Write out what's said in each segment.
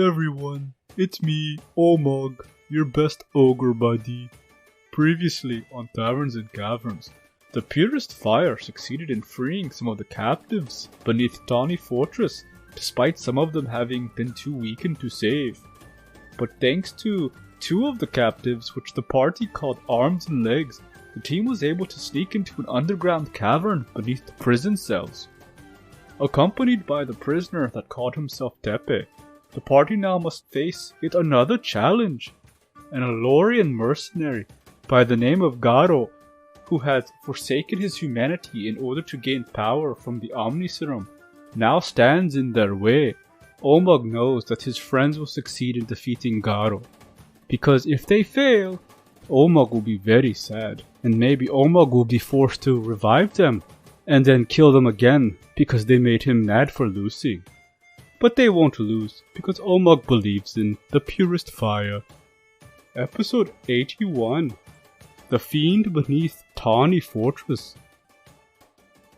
Everyone, it's me, Omog, your best ogre buddy. Previously on Taverns and Caverns, the Purest Fire succeeded in freeing some of the captives beneath Tawni Fortress, despite some of them having been too weakened to save. But thanks to two of the captives, which the party called Arms and Legs, the team was able to sneak into an underground cavern beneath the prison cells. Accompanied by the prisoner that called himself Tepe, the party now must face yet another challenge. An Elorian mercenary by the name of Garo, who has forsaken his humanity in order to gain power from the Omni Serum, now stands in their way. Omog knows that his friends will succeed in defeating Garo, because if they fail, Omog will be very sad, and maybe Omog will be forced to revive them, and then kill them again because they made him mad for losing. But they won't lose, because Omog believes in the Purest Fire. Episode 81, The Fiend Beneath Tawni Fortress.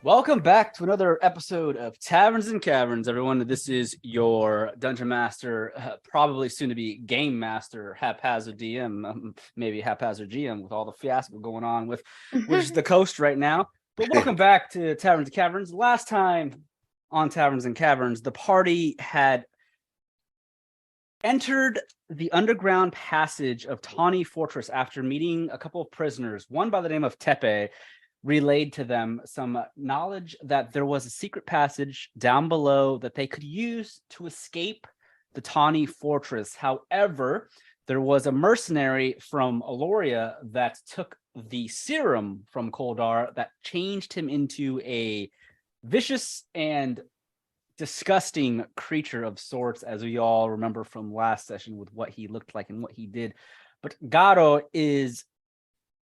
Welcome back to another episode of Taverns and Caverns, everyone. This is your Dungeon Master, probably soon to be Game Master, HaphazardDM, maybe HaphazardGM with all the fiasco going on with the coast right now. But welcome back to Taverns and Caverns. Last time on Taverns and Caverns, the party had entered the underground passage of Tawni Fortress after meeting a couple of prisoners. One by the name of Tepe relayed to them some knowledge that there was a secret passage down below that they could use to escape the Tawni Fortress. However, there was a mercenary from Aloria that took the serum from Koldar that changed him into a vicious and disgusting creature of sorts, as we all remember from last session with what he looked like and what he did. But Garo is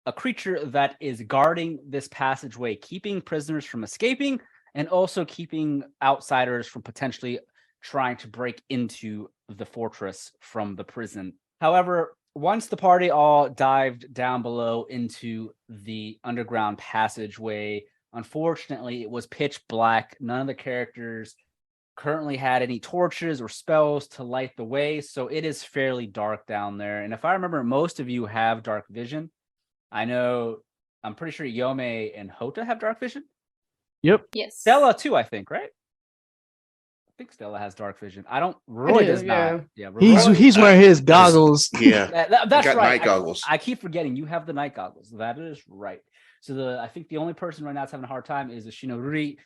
a creature that is guarding this passageway, keeping prisoners from escaping and also keeping outsiders from potentially trying to break into the fortress from the prison. However, once the party all dived down below into the underground passageway, unfortunately, it was pitch black. None of the characters currently had any torches or spells to light the way, so it is fairly dark down there. And if I remember, most of you have dark vision. I'm pretty sure Yome and Houta have dark vision. Yep. Yes. Stella too, I think, right? I think Stella has dark vision. Roy does not. Yeah, He's wearing his goggles. Yeah, that's got right. night goggles. I keep forgetting you have the night goggles. That is right. So I think the only person right now that's having a hard time is the Shinori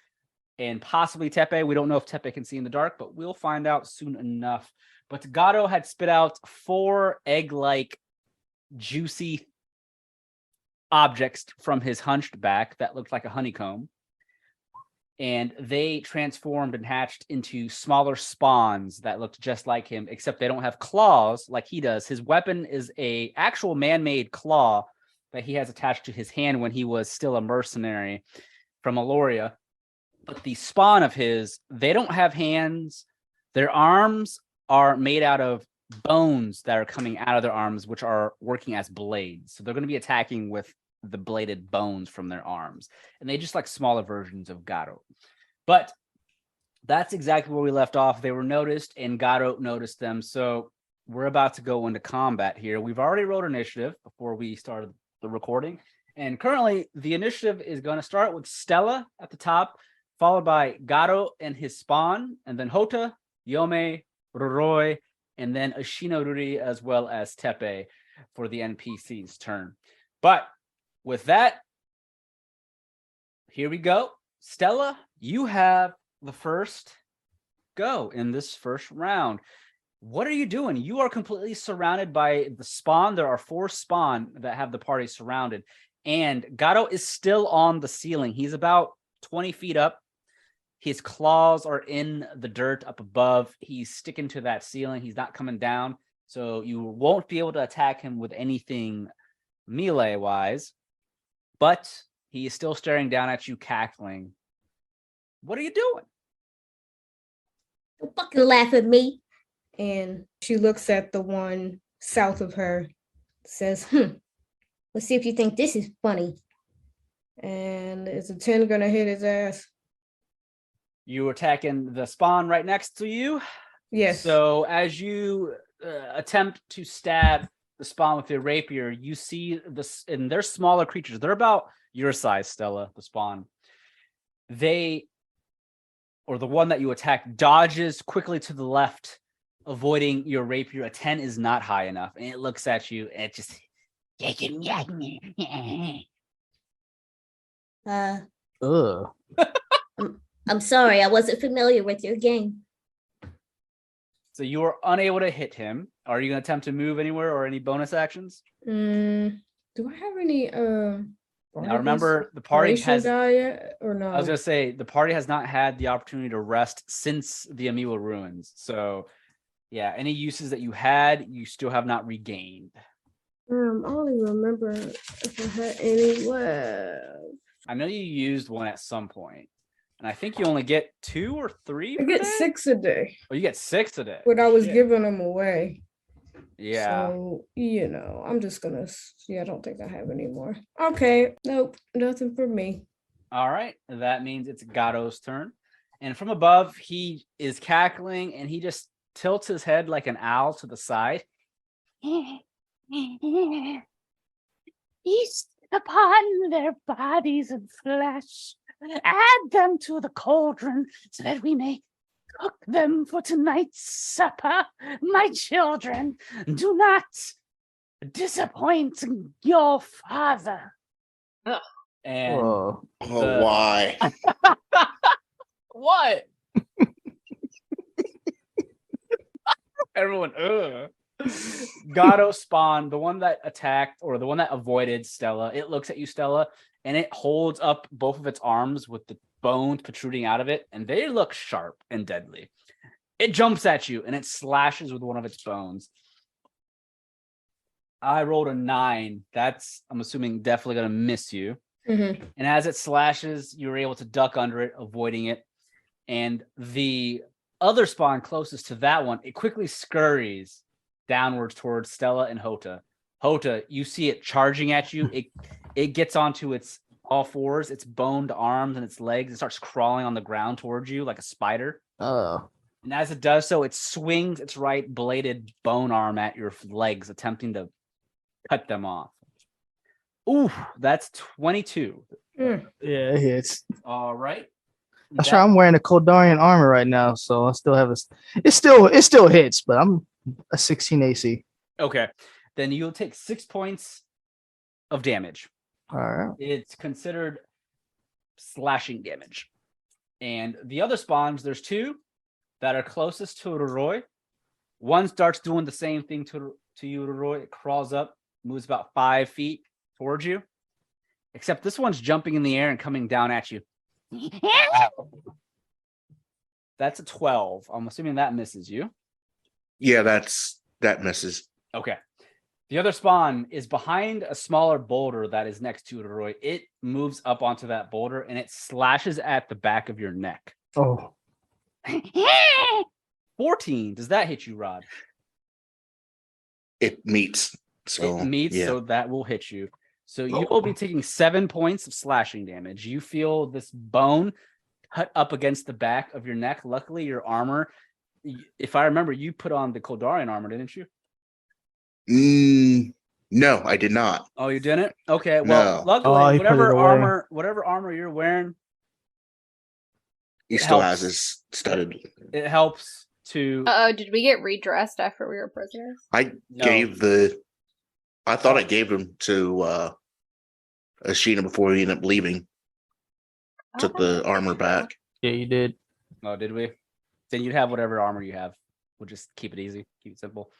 and possibly Tepe. We don't know if Tepe can see in the dark, but we'll find out soon enough. But Garo had spit out 4 egg-like, juicy objects from his hunched back that looked like a honeycomb. And they transformed and hatched into smaller spawns that looked just like him, except they don't have claws like he does. His weapon is a actual man-made claw that he has attached to his hand when he was still a mercenary from Aloria. But the spawn of his, they don't have hands. Their arms are made out of bones that are coming out of their arms, which are working as blades. So they're going to be attacking with the bladed bones from their arms. And they just like smaller versions of Garo. But that's exactly where we left off. They were noticed and Garo noticed them. So we're about to go into combat here. We've already rolled initiative before we started the recording. And currently the initiative is going to start with Stella at the top, followed by Garo and his spawn, and then Houta, Yome, Roroi, and then Ashinoruri, as well as Tepe for the NPC's turn. But with that, here we go. Stella, you have the first go in this first round. What are you doing? You are completely surrounded by the spawn. There are 4 spawn that have the party surrounded. And Garo is still on the ceiling. He's about 20 feet up. His claws are in the dirt up above. He's sticking to that ceiling. He's not coming down. So you won't be able to attack him with anything melee-wise. But he is still staring down at you, cackling. What are you doing? Don't fucking laugh at me. And she looks at the one south of her, says, Let's see if you think this is funny. And is a 10 gonna hit his ass? You attacking the spawn right next to you? Yes. So as you attempt to stab the spawn with your rapier, you see this, and they're smaller creatures. They're about your size, Stella, the spawn. The one that you attack dodges quickly to the left, avoiding your rapier. A 10 is not high enough, and it looks at you, and it just... Ugh. I'm sorry, I wasn't familiar with your game. So you are unable to hit him. Are you going to attempt to move anywhere or any bonus actions? Do I have any Now remember, the party has... or no? I was going to say, the party has not had the opportunity to rest since the Amiwa ruins. So, yeah, any uses that you had, you still have not regained. I only remember if I had any left. I know you used one at some point, and I think you only get 2 or 3. I per get day? 6 a day, Oh, you get 6 a day. but I was Shit. giving them away. Yeah. So, I'm just gonna. I don't think I have any more. Okay. Nope. Nothing for me. All right. That means it's Garo's turn. And from above, he is cackling, and he just tilts his head like an owl to the side. Feast upon their bodies and flesh. Add them to the cauldron so that we may cook them for tonight's supper. My children, do not disappoint your father. And Whoa. Oh, why? what? Everyone, ugh. Garo spawn, the one that attacked or the one that avoided Stella. It looks at you, Stella, and it holds up both of its arms with the bones protruding out of it, and they look sharp and deadly. It jumps at you and it slashes with one of its bones. I rolled a 9. That's, I'm assuming, definitely going to miss you. Mm-hmm. And as it slashes, you're able to duck under it, avoiding it. And the other spawn closest to that one, it quickly scurries downwards towards Stella and Houta. Houta, you see it charging at you. It gets onto its all fours, its boned arms and its legs. It starts crawling on the ground towards you like a spider. Oh. And as it does so, it swings its right bladed bone arm at your legs, attempting to cut them off. Ooh, that's 22. Mm. Yeah, it hits. All right. That's right. I'm wearing a Koldarian armor right now, so I still have it still hits, but I'm a 16 AC. Okay. Then you'll take 6 points of damage. All right. It's considered slashing damage. And the other spawns, there's 2 that are closest to Roroi. One starts doing the same thing to you, Roroi. It crawls up, moves about 5 feet towards you. Except this one's jumping in the air and coming down at you. That's a 12. I'm assuming that misses you. Yeah, that misses. Okay. The other spawn is behind a smaller boulder that is next to Roroi. It moves up onto that boulder and it slashes at the back of your neck. Oh. 14. Does that hit you, Rod? It meets. So It meets, yeah. so that will hit you. So you will be taking 7 points of slashing damage. You feel this bone cut up against the back of your neck. Luckily, your armor, if I remember, you put on the Koldarian armor, didn't you? No, I did not. Oh, you didn't? Okay. Well, No. luckily, he put it away. whatever armor you're wearing, He It still helps. has his studded. it helps to. Did we get redressed after we were prisoners? I No. I thought I gave him to Ashina before he ended up leaving. Took the armor back. Yeah, you did. Oh, did we? Then you'd have whatever armor you have. We'll just keep it easy, keep it simple.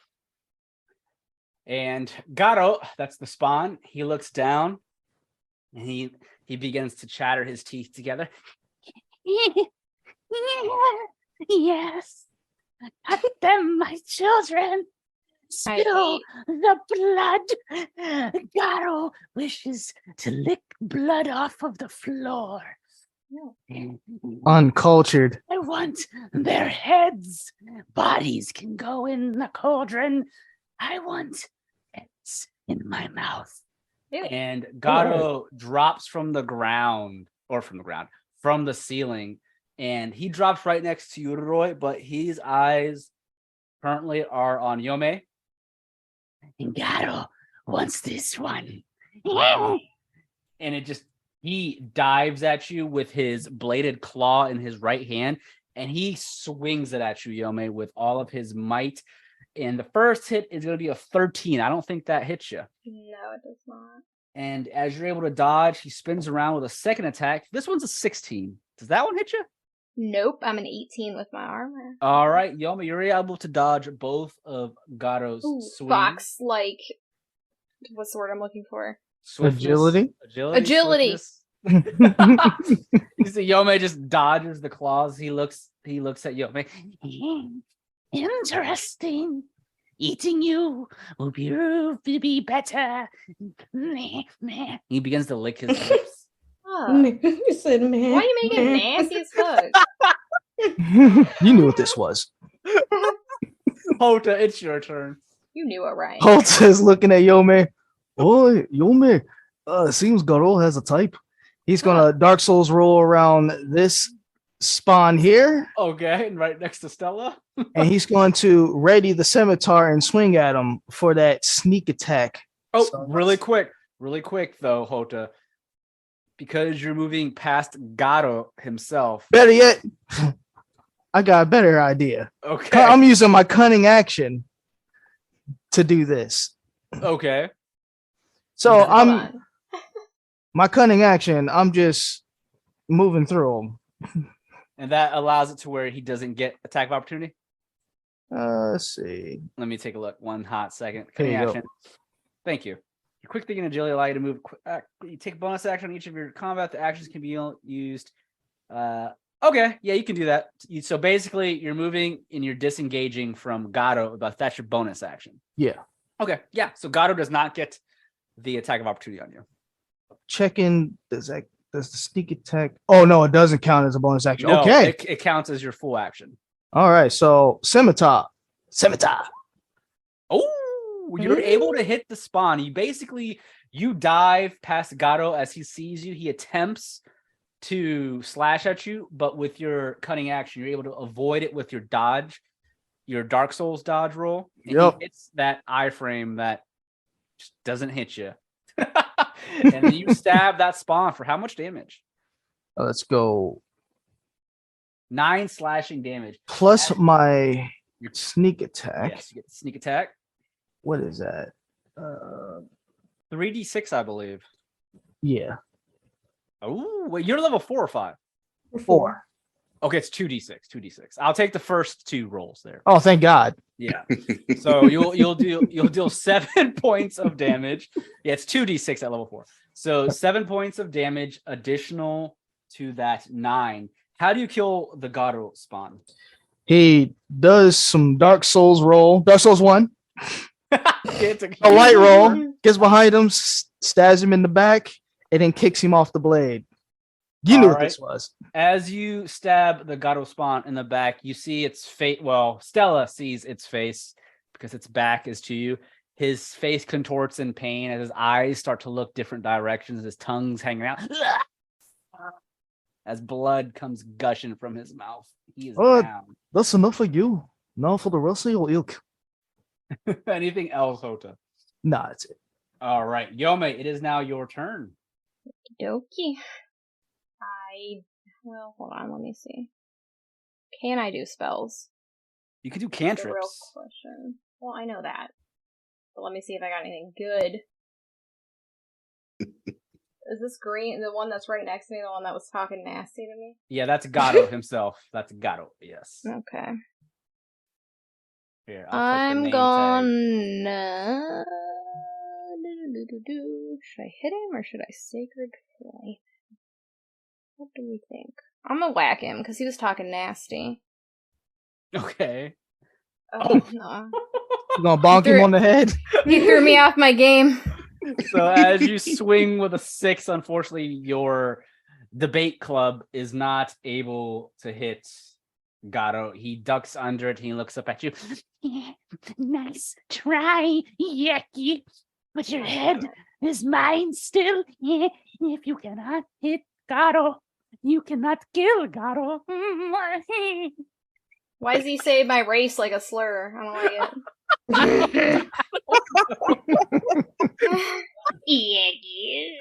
And Garo, that's the spawn. He looks down and he begins to chatter his teeth together. Yes. Cut them, my children. Spill the blood. Garo wishes to lick blood off of the floor. Uncultured. I want their heads. Bodies can go in the cauldron. I want heads in my mouth. And Garo drops from the ceiling, and he drops right next to you, Roroi, but his eyes currently are on Yome. Garo wants this one. And he dives at you with his bladed claw in his right hand, and he swings it at you, Yome, with all of his might. And the first hit is going to be a 13. I don't think that hits you. No, it does not. And as you're able to dodge, he spins around with a second attack. This one's a 16. Does that one hit you? Nope, I'm an 18 with my armor. All right, Yoma, you're able to dodge both of Garo's swings. Fox, like, what's the word I'm looking for? Swiftness, Agility? Agility. You see, Yome just dodges the claws. He looks at Yome. Interesting. Eating you will be better. He begins to lick his lips. Oh. You said, man. Why are you making it nasty as fuck? You knew what this was. Houta, it's your turn. You knew it, right? Holt is looking at Yome. Oh, Yome. Seems Garo has a type. He's gonna Dark Souls roll around this spawn here, Okay, and right next to Stella. and he's going to ready the scimitar and swing at him for that sneak attack. Oh, So really quick though, Houta. Because you're moving past Garo himself. Better yet, I got a better idea. Okay. I'm using my cunning action to do this. Okay. So Hold I'm on. my cunning action. I'm just moving through them. And that allows it to where he doesn't get attack of opportunity. Let's see. Let me take a look. One hot second. There Cutting you go. action. Thank you. Your quick thinking agility allow you to move. You take a bonus action on each of your combat. The actions can be used. Okay, yeah, you can do that. So basically, you're moving and you're disengaging from Garo, but that's your bonus action. Yeah. Okay, yeah. So Garo does not get the attack of opportunity on you. Checking. Does the sneak attack? Oh no, it doesn't count as a bonus action. No, Okay. it counts as your full action. All right. So scimitar. Oh, you're able to hit the spawn. You dive past Garo as he sees you. He attempts to slash at you, but with your cunning action, you're able to avoid it with your dodge, your Dark Souls dodge roll. And Yep. he hits that iframe that just doesn't hit you. And then you stab that spawn for how much damage? Let's go. 9 slashing damage. Plus my sneak attack. Yes, you get the sneak attack. What is that? 3d6, I believe. Yeah. Oh, wait, you're level 4 or 5? 4. Okay, it's 2d6. I'll take the first 2 rolls there. Oh, thank God. Yeah. So you'll deal 7 points of damage. Yeah, it's 2d6 at level 4. So 7 points of damage additional to that 9. How do you kill the Garo spawn? He does some Dark Souls roll. Dark Souls 1. It's A light roll. Gets behind him, stabs him in the back, and then kicks him off the blade. You knew what this was. As you stab the Garo spawn in the back, you see its face. Well, Stella sees its face because its back is to you. His face contorts in pain as his eyes start to look different directions. His tongue's hanging out. As blood comes gushing from his mouth. He is down. That's enough for you. Now for the rest of your ilk. Anything else, Houta? Nah, that's it. All right. Yome, it is now your turn. Dokie. Well, hold on, let me see. Can I do spells? You could do That's the real cantrips. question. Well, I know that. But let me see if I got anything good. Is this green, the one that's right next to me, the one that was talking nasty to me? Yeah, that's Garo himself. That's Garo, yes. Okay. Here, I'll put the I'm name tag. gonna... Should I hit him or should I Sacred Flame? What do we think? I'm gonna whack him because he was talking nasty. Okay. Oh, no. You're gonna bonk him on the head? He threw me off my game. So as you swing with a 6, unfortunately, your debate club is not able to hit Garo. He ducks under it. He looks up at you. Nice try, Yucky. But your head is mine still. If you cannot hit Garo, you cannot kill Garo. Why does he say my race like a slur? I don't like it. Yucky.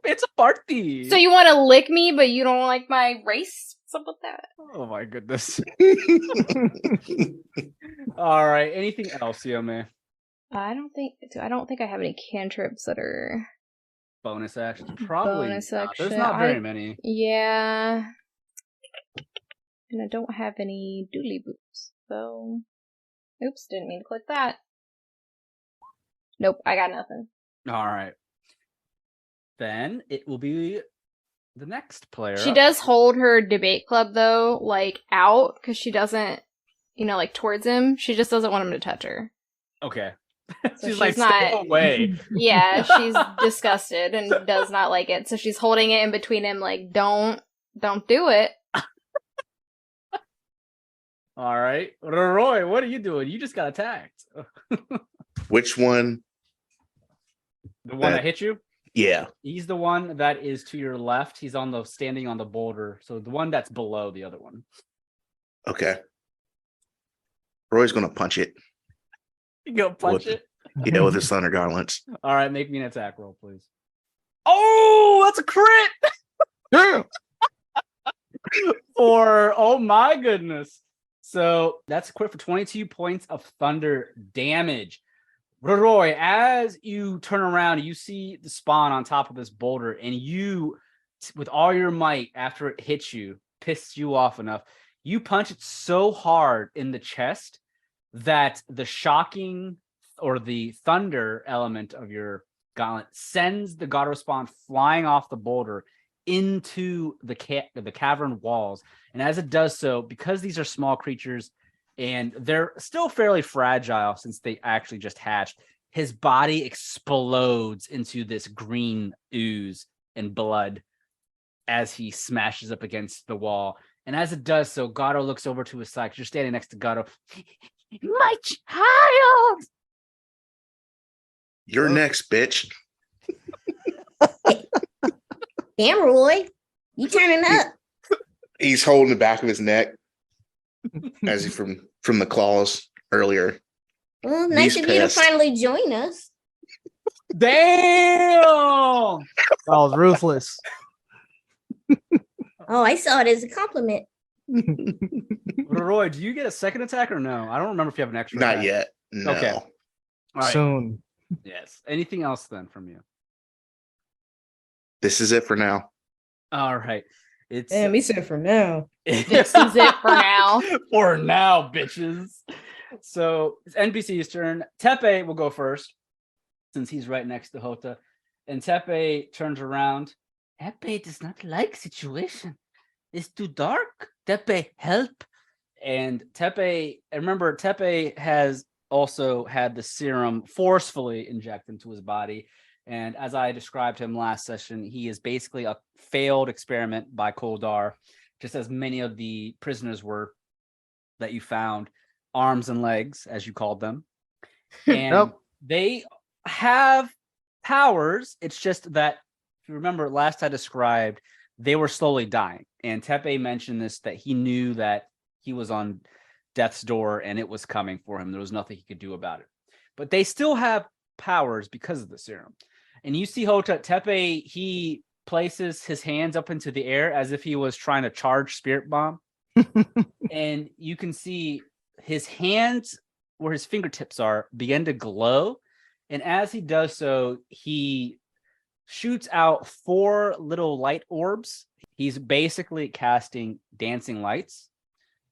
It's a party. So you want to lick me, but you don't like my race? What's up with that? Oh my goodness. All right. Anything else, Yome? I don't think I have any cantrips that are Bonus actions? Probably bonus not. action. There's not very many. Yeah. And I don't have any doodly boots, so oops, didn't mean to click that. Nope, I got nothing. All right. Then it will be the next player. She up. does hold her debate club though, like out, because she doesn't, like towards him. She just doesn't want him to touch her. Okay. So she's like, not stay away. Yeah, she's disgusted and does not like it. So she's holding it in between him, like, don't do it. All right. Roroi, what are you doing? You just got attacked. Which one? The one that hit you? Yeah. He's the one that is to your left. He's standing on the boulder. So the one that's below the other one. Okay. Roy's gonna punch it. You go punch it. Yeah, with his thunder gauntlets. All right, make me an attack roll, please. Oh, that's a crit! Yeah. Oh my goodness. So that's a crit for 22 points of thunder damage. Roroi, as you turn around, you see the spawn on top of this boulder, and you, with all your might, after it hits you, pisses you off enough, you punch it so hard in the chest that the shocking or the thunder element of your gauntlet sends the Garo spawn flying off the boulder into the cavern walls. And as it does so, because these are small creatures and they're still fairly fragile since they actually just hatched, his body explodes into this green ooze and blood as he smashes up against the wall. And as it does so, Garo looks over to his side. You're standing next to Garo. My child! You're next, bitch. Damn, Roy, you turning up? He's holding the back of his neck as he from the claws earlier. Well, nice He's of you to pissed. finally join us. Damn! That was ruthless. Oh, I saw it as a compliment. Roy, do you get a second attack or no? I don't remember if you have an extra Not attack. yet. No. Okay. All right. Soon. Yes. Anything else then from you? This is it for now. All right. It's Damn, he said for now. This is it for now. For now, bitches. So it's NPC's turn. Tepe will go first since he's right next to Houta. And Tepe turns around. Tepe does not like situation. It's too dark. Tepe, help. And Tepe, remember, Tepe has also had the serum forcefully injected into his body. And as I described him last session, he is basically a failed experiment by Koldar, just as many of the prisoners were that you found, arms and legs, as you called them. And Nope. they have powers. It's just that, if you remember, last I described, they were slowly dying. And Tepe mentioned this, that he knew that he was on death's door and it was coming for him. There was nothing he could do about it. But they still have powers because of the serum. And you see Houta, Tepe, he places his hands up into the air as if he was trying to charge Spirit Bomb. And you can see his hands, where his fingertips are, begin to glow. And as he does so, he shoots out 4 little light orbs. He's basically casting dancing lights.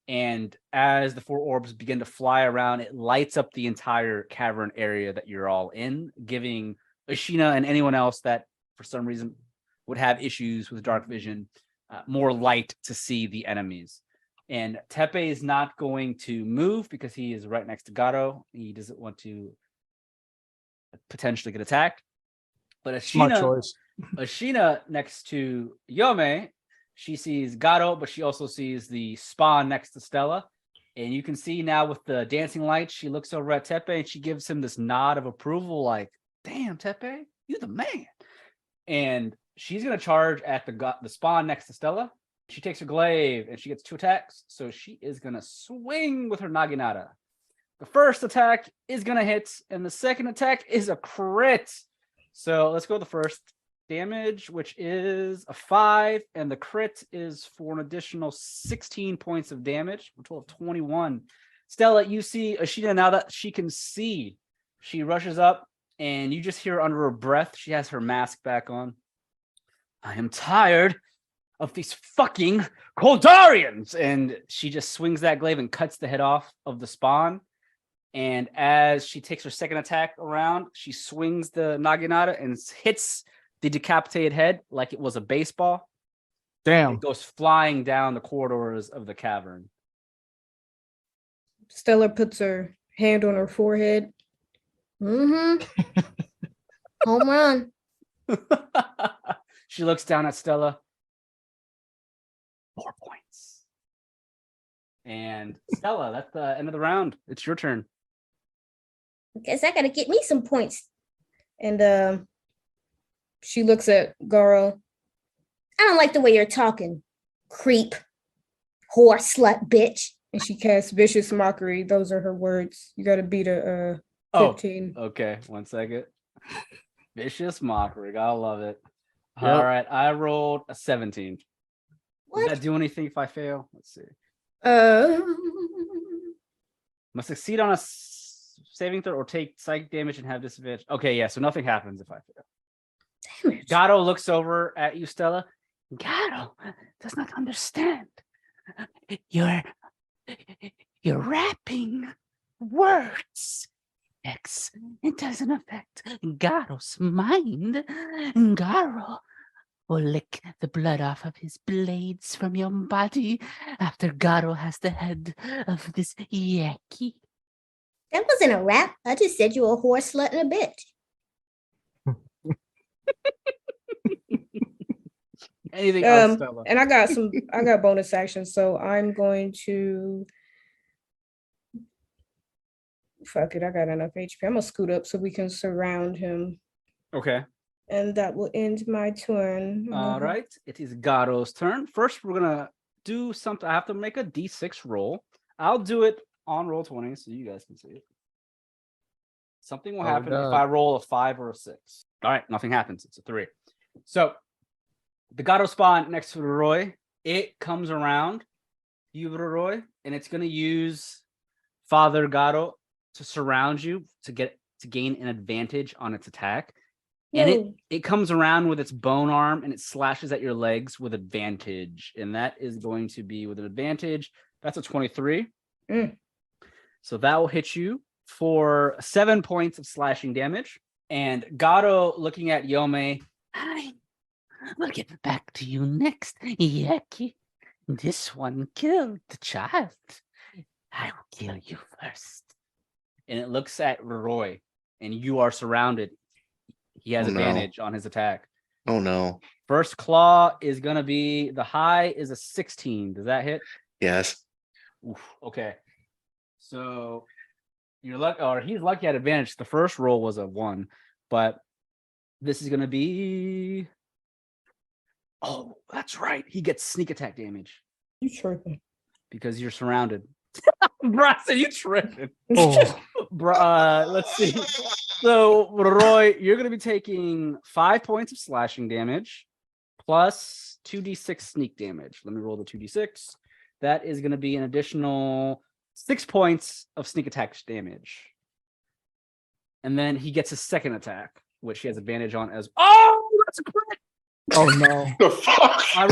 And as the 4 orbs begin to fly around, it lights up the entire cavern area that you're all in, giving Ashina and anyone else that for some reason would have issues with dark vision more light to see the enemies. And Tepe is not going to move because he is right next to Garo. He doesn't want to potentially get attacked. But Smart choice. Ashina next to Yome, she sees Garo, but she also sees the spawn next to Stella. And you can see now with the dancing lights, she looks over at Tepe and she gives him this nod of approval, like, damn, Tepe, you're the man. And she's going to charge at the spawn next to Stella. She takes her glaive and she gets 2 attacks. So she is going to swing with her naginata. The first attack is going to hit, and the second attack is a crit. So let's go with the first damage, which is a 5, and the crit is for an additional 16 points of damage, a total of 21. Stella, you see Ashina now that she can see. She rushes up, and you just hear under her breath, she has her mask back on. I am tired of these fucking Koldarians! And she just swings that glaive and cuts the head off of the spawn. And as she takes her second attack around, she swings the naginata and hits the decapitated head like it was a baseball. Damn. It goes flying down the corridors of the cavern. Stella puts her hand on her forehead. Mm-hmm. Home run. She looks down at Stella. 4 points. And Stella, that's the end of the round. It's your turn. Guess I gotta get me some points. And she looks at Garo. I don't like the way you're talking. Creep. Whore, slut, bitch. And she casts vicious mockery. Those are her words. You gotta beat a 15. Okay, 1 second. Vicious mockery. Gotta love it. Yep. All right, I rolled a 17. Does What? that do anything if I fail? Let's see. Must succeed on a saving throw or take psychic damage and have disadvantage. Okay, yeah, so nothing happens if I fail. Damn it. Garo looks over at you, Stella. Garo does not understand. You're rapping words. It doesn't affect Garo's mind. Garo will lick the blood off of his blades from your body after Garo has the head of this Yeki. That wasn't a rap. I just said you were a whore, slut, and a bitch. Anything else, Stella? And I got bonus actions, so I'm going to fuck it. I got enough HP. I'm gonna scoot up so we can surround him. Okay. And that will end my turn. All right. It is Garo's turn. First, we're gonna do something. I have to make a D6 roll. I'll do it on roll 20 so you guys can see it. Something will happen if I roll a 5 or a 6. All right, nothing happens. It's a 3. So the Garo spawn next to Roroi, it comes around you, Roroi, and it's gonna use Father Garo to surround you to gain an advantage on its attack. And it comes around with its bone arm and it slashes at your legs with advantage. And that is going to be with an advantage. That's a 23. So that will hit you for 7 points of slashing damage. And Garo looking at Yome. We'll get back to you next, Yeki. This one killed the child. I will kill you first. And it looks at Roroi. And you are surrounded. He has advantage on his attack. Oh no. First claw is going to be, the high is a 16. Does that hit? Yes. Oof, okay. So you're lucky, or he's lucky at advantage. The first roll was a 1, but this is going to be, oh, that's right. He gets sneak attack damage. You tripping. Because you're surrounded. Bryson, you tripping. Oh. Let's see. So, Roy, you're going to be taking 5 points of slashing damage plus 2d6 sneak damage. Let me roll the 2d6. That is going to be an additional 6 points of sneak attack damage. And then he gets his second attack, which he has advantage on as. Oh, that's a crit! Oh no. The fuck? I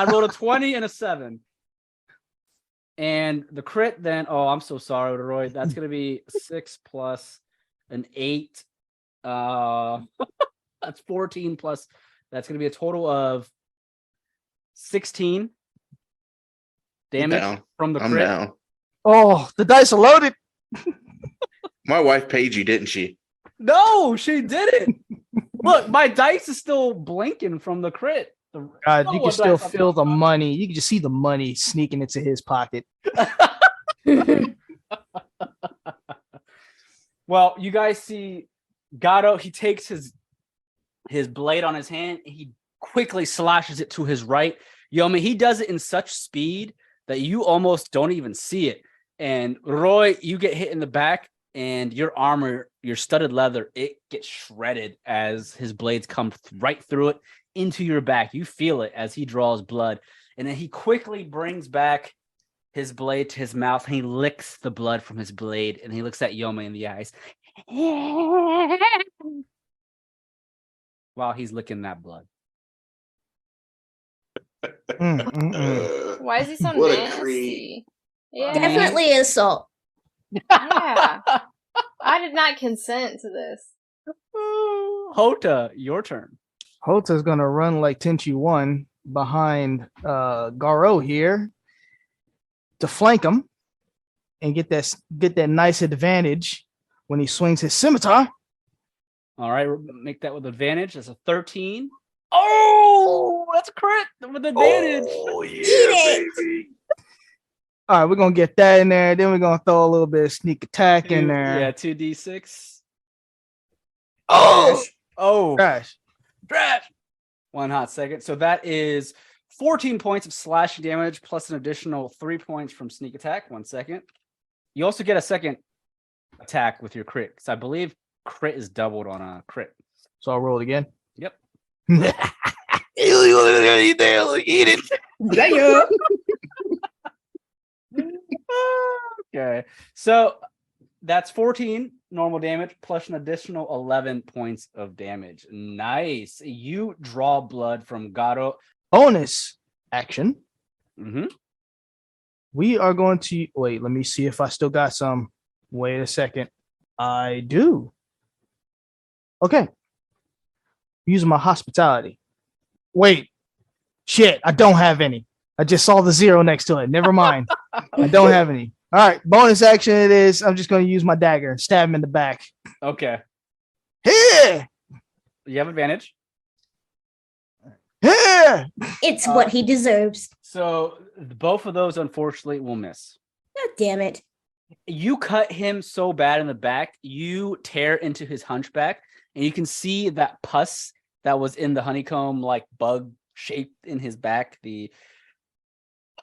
rolled a 20 and a 7. And the crit then, oh, I'm so sorry, Roy. That's going to be 6 plus an 8. That's 14 plus. That's going to be a total of 16 damage from the crit. I'm down. Oh, the dice are loaded. My wife paid you, didn't she? No, she didn't. Look, my dice is still blinking from the crit. God, you can still feel the money. You can just see the money sneaking into his pocket. Well, you guys see Garo, he takes his blade on his hand, he quickly slashes it to his right. Yome, he does it in such speed that you almost don't even see it. And Roy, you get hit in the back, and your armor, your studded leather, it gets shredded as his blades come right through it into your back. You feel it as he draws blood. And then he quickly brings back his blade to his mouth, and he licks the blood from his blade, and he looks at Yome in the eyes while he's licking that blood. Why is he so What a nasty? Yeah. Definitely assault. Yeah. I did not consent to this. Houta, your turn. Hota's gonna run like Tenchi 1 behind Garo here to flank him and get that nice advantage when he swings his scimitar. All right, make that with advantage. That's a 13. Oh, that's a crit with advantage. Oh, yeah, it. baby. All right, we're gonna get that in there. Then we're gonna throw a little bit of sneak attack in there. Yeah, 2d6. Oh, Oh, gosh. trash. One hot second. So that is 14 points of slashing damage plus an additional 3 points from sneak attack. 1 second. You also get a second attack with your crit, because I believe crit is doubled on a crit. So I'll roll it again. Yep. Eat it. Yeah. Okay. So that's 14 normal damage plus an additional 11 points of damage. Nice. You draw blood from Garo. Bonus action. Mm-hmm. We are going to wait. Let me see if I still got some. Wait a second. I do. Okay. Using my hospitality. Wait. Shit. I don't have any. I just saw the 0 next to it. Never mind. I don't have any. All right. Bonus action it is. I'm just going to use my dagger and stab him in the back. Okay. Here. You have advantage. Here. It's what he deserves. So both of those, unfortunately, will miss. God damn it. You cut him so bad in the back, you tear into his hunchback, and you can see that pus that was in the honeycomb, like bug shaped in his back. The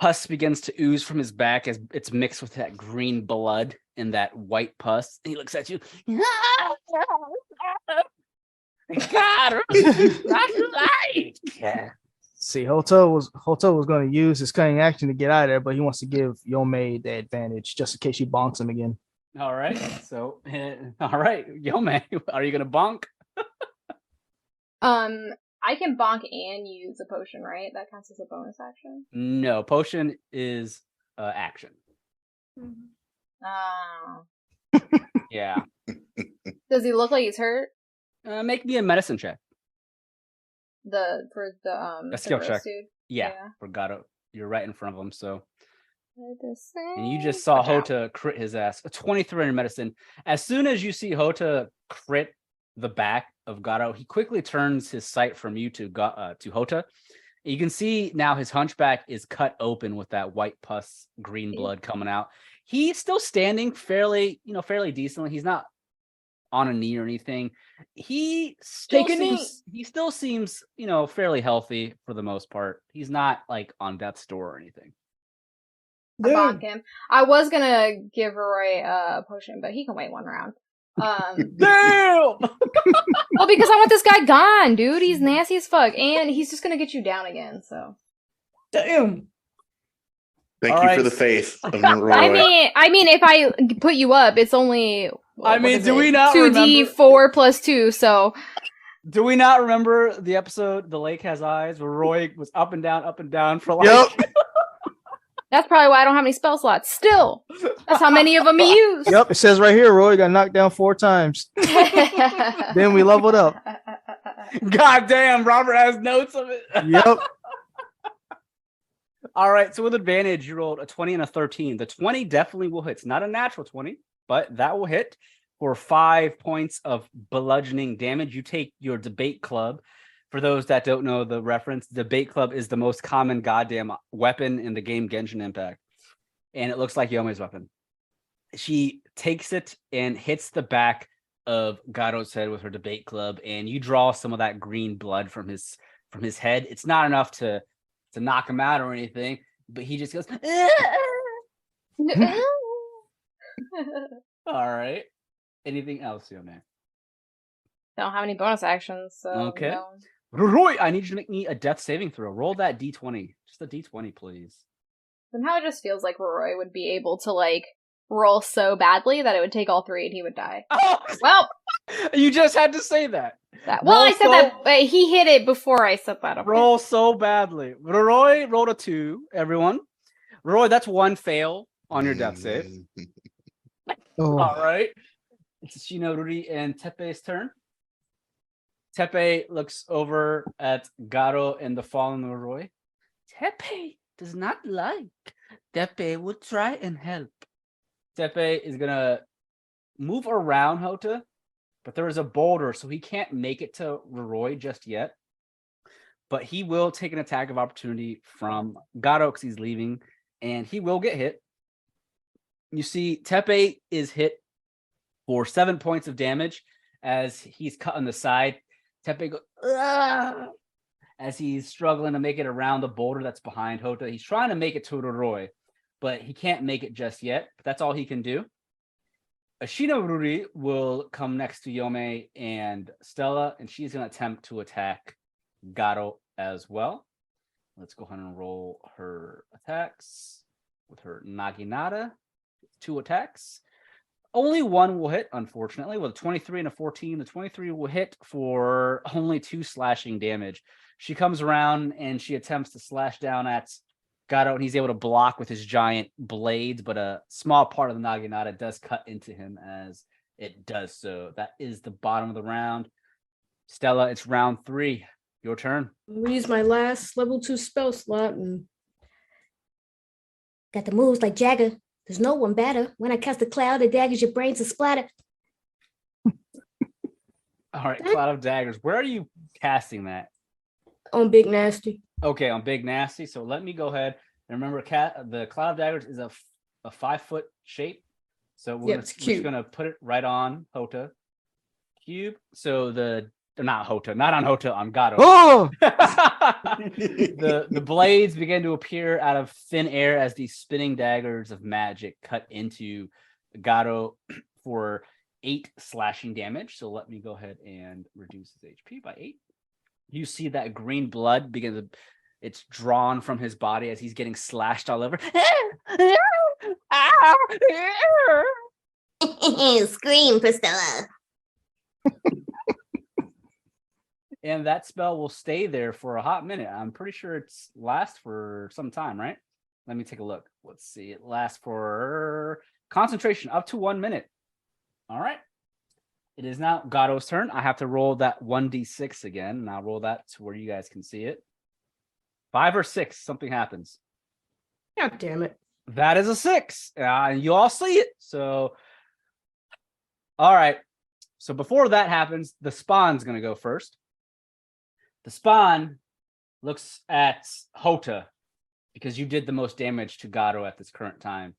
pus begins to ooze from his back as it's mixed with that green blood and that white pus. And he looks at you. God, See, Houta was going to use his cunning action to get out of there, but he wants to give Yome the advantage just in case she bonks him again. All right. So, all right, Yome, are you going to bonk? I can bonk and use a potion, right? That counts as a bonus action. No, potion is action. Oh. Yeah. Does he look like he's hurt? Make me a medicine check. A skill check. Dude? Yeah, forgot it. You're right in front of him. So, Medicine. and you just saw Watch out. Houta crit his ass. A 23 in medicine. As soon as you see Houta crit the back of Garo, he quickly turns his sight from you to Houta. You can see now his hunchback is cut open with that white pus, green blood coming out. He's still standing fairly decently. He's not on a knee or anything. He still seems, fairly healthy for the most part. He's not like on death's door or anything. I bonk him. I was gonna give Roroi a potion, but he can wait one round. Damn! Well, because I want this guy gone, dude. He's nasty as fuck, and he's just gonna get you down again. So, Damn. Thank All you right. for the faith of Roroi. I mean, if I put you up, it's only. Do we not 2d4 plus 2? So, do we not remember the episode "The Lake Has Eyes" where Roy was up and down for like? Yep. that's probably why I don't have any spell slots. Still, that's how many of them he used. Yep. It says right here, Roy got knocked down 4 times. Then we leveled up. God damn, Robert has notes of it. Yep. All right, so with advantage, you rolled a 20 and a 13. The 20 definitely will hit. It's not a natural 20, but that will hit for 5 points of bludgeoning damage. You take your debate club. For those that don't know the reference, debate club is the most common goddamn weapon in the game Genshin Impact. And it looks like Yome's weapon. She takes it and hits the back of Garo's head with her debate club, and you draw some of that green blood from his head. It's not enough to to knock him out or anything, but he just goes, all right. Anything else, Yome? Don't have any bonus actions, so Okay. no. Roroi, I need you to make me a death saving throw. Roll that d20. Just a d20, please. Somehow it just feels like Roroi would be able to, like, roll so badly that it would take all 3 and he would die. Oh, Well, you just had to say that. well, I said that, but he hit it before I said that. Okay. Roll so badly. Roroi rolled a 2, everyone. Roroi, that's 1 fail on your death save. Oh. All right. It's Shinori and Tepe's turn. Tepe looks over at Garo and the fallen Roroi. Tepe does not like. Tepe will try and help. Tepe is going to move around Houta, but there is a boulder, so he can't make it to Roroi just yet. But he will take an attack of opportunity from Garo because he's leaving, and he will get hit. You see, Tepe is hit for 7 points of damage as he's cut on the side. Tepe goes, "Ugh," as he's struggling to make it around the boulder that's behind Houta. He's trying to make it to Roroi, but he can't make it just yet. But that's all he can do. Shinori will come next to Yome and Stella, and she's going to attempt to attack Garo as well. Let's go ahead and roll her attacks with her Naginata. 2 attacks. Only 1 will hit, unfortunately, with a 23 and a 14. The 23 will hit for only 2 slashing damage. She comes around and she attempts to slash down at Garo, and he's able to block with his giant blades, but a small part of the Naginata does cut into him as it does so. That is the bottom of the round. Stella, it's round 3. Your turn. I'm use my last level 2 spell slot and Got the moves like Jagger. There's no one better. When I cast a cloud of daggers, your brains are splattered. All right, Cloud of Daggers. Where are you casting that? on Big Nasty. Okay, on Big Nasty. So let me go ahead and remember, the Cloud of Daggers is a 5-foot shape. So we're just gonna put it right on Houta. Cube. So not Houta, not on Houta, on Garo. Oh! the blades begin to appear out of thin air as these spinning daggers of magic cut into Garo for 8 slashing damage. So let me go ahead and reduce his HP by 8. You see that green blood it's drawn from his body as he's getting slashed all over. Scream, Priscilla. And that spell will stay there for a hot minute. I'm pretty sure it's lasts for some time, right? Let me take a look. Let's see. It lasts for concentration up to 1 minute. All right. It is now Garo's turn. I have to roll that 1d6 again, and I'll roll that to where you guys can see it. 5 or 6, something happens. God damn it. That is a 6. And you all see it. So, all right. So before that happens, the spawn's going to go first. The spawn looks at Houta because you did the most damage to Garo at this current time.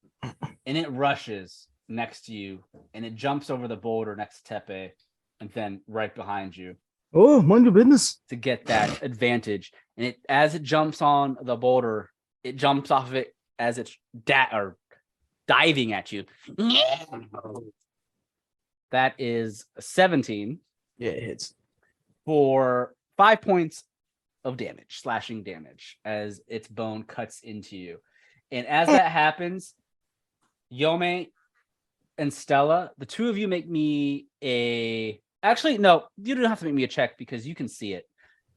And it rushes next to you, and it jumps over the boulder next to Tepe, and then right behind you. Oh, mind your business. To get that advantage. And as it jumps on the boulder, it jumps off of it as it's diving at you. That is 17. Yeah, it hits. For 5 points of damage, slashing damage, as its bone cuts into you. And as that happens, Yome and Stella, the two of you make me Actually, no, you don't have to make me a check because you can see it.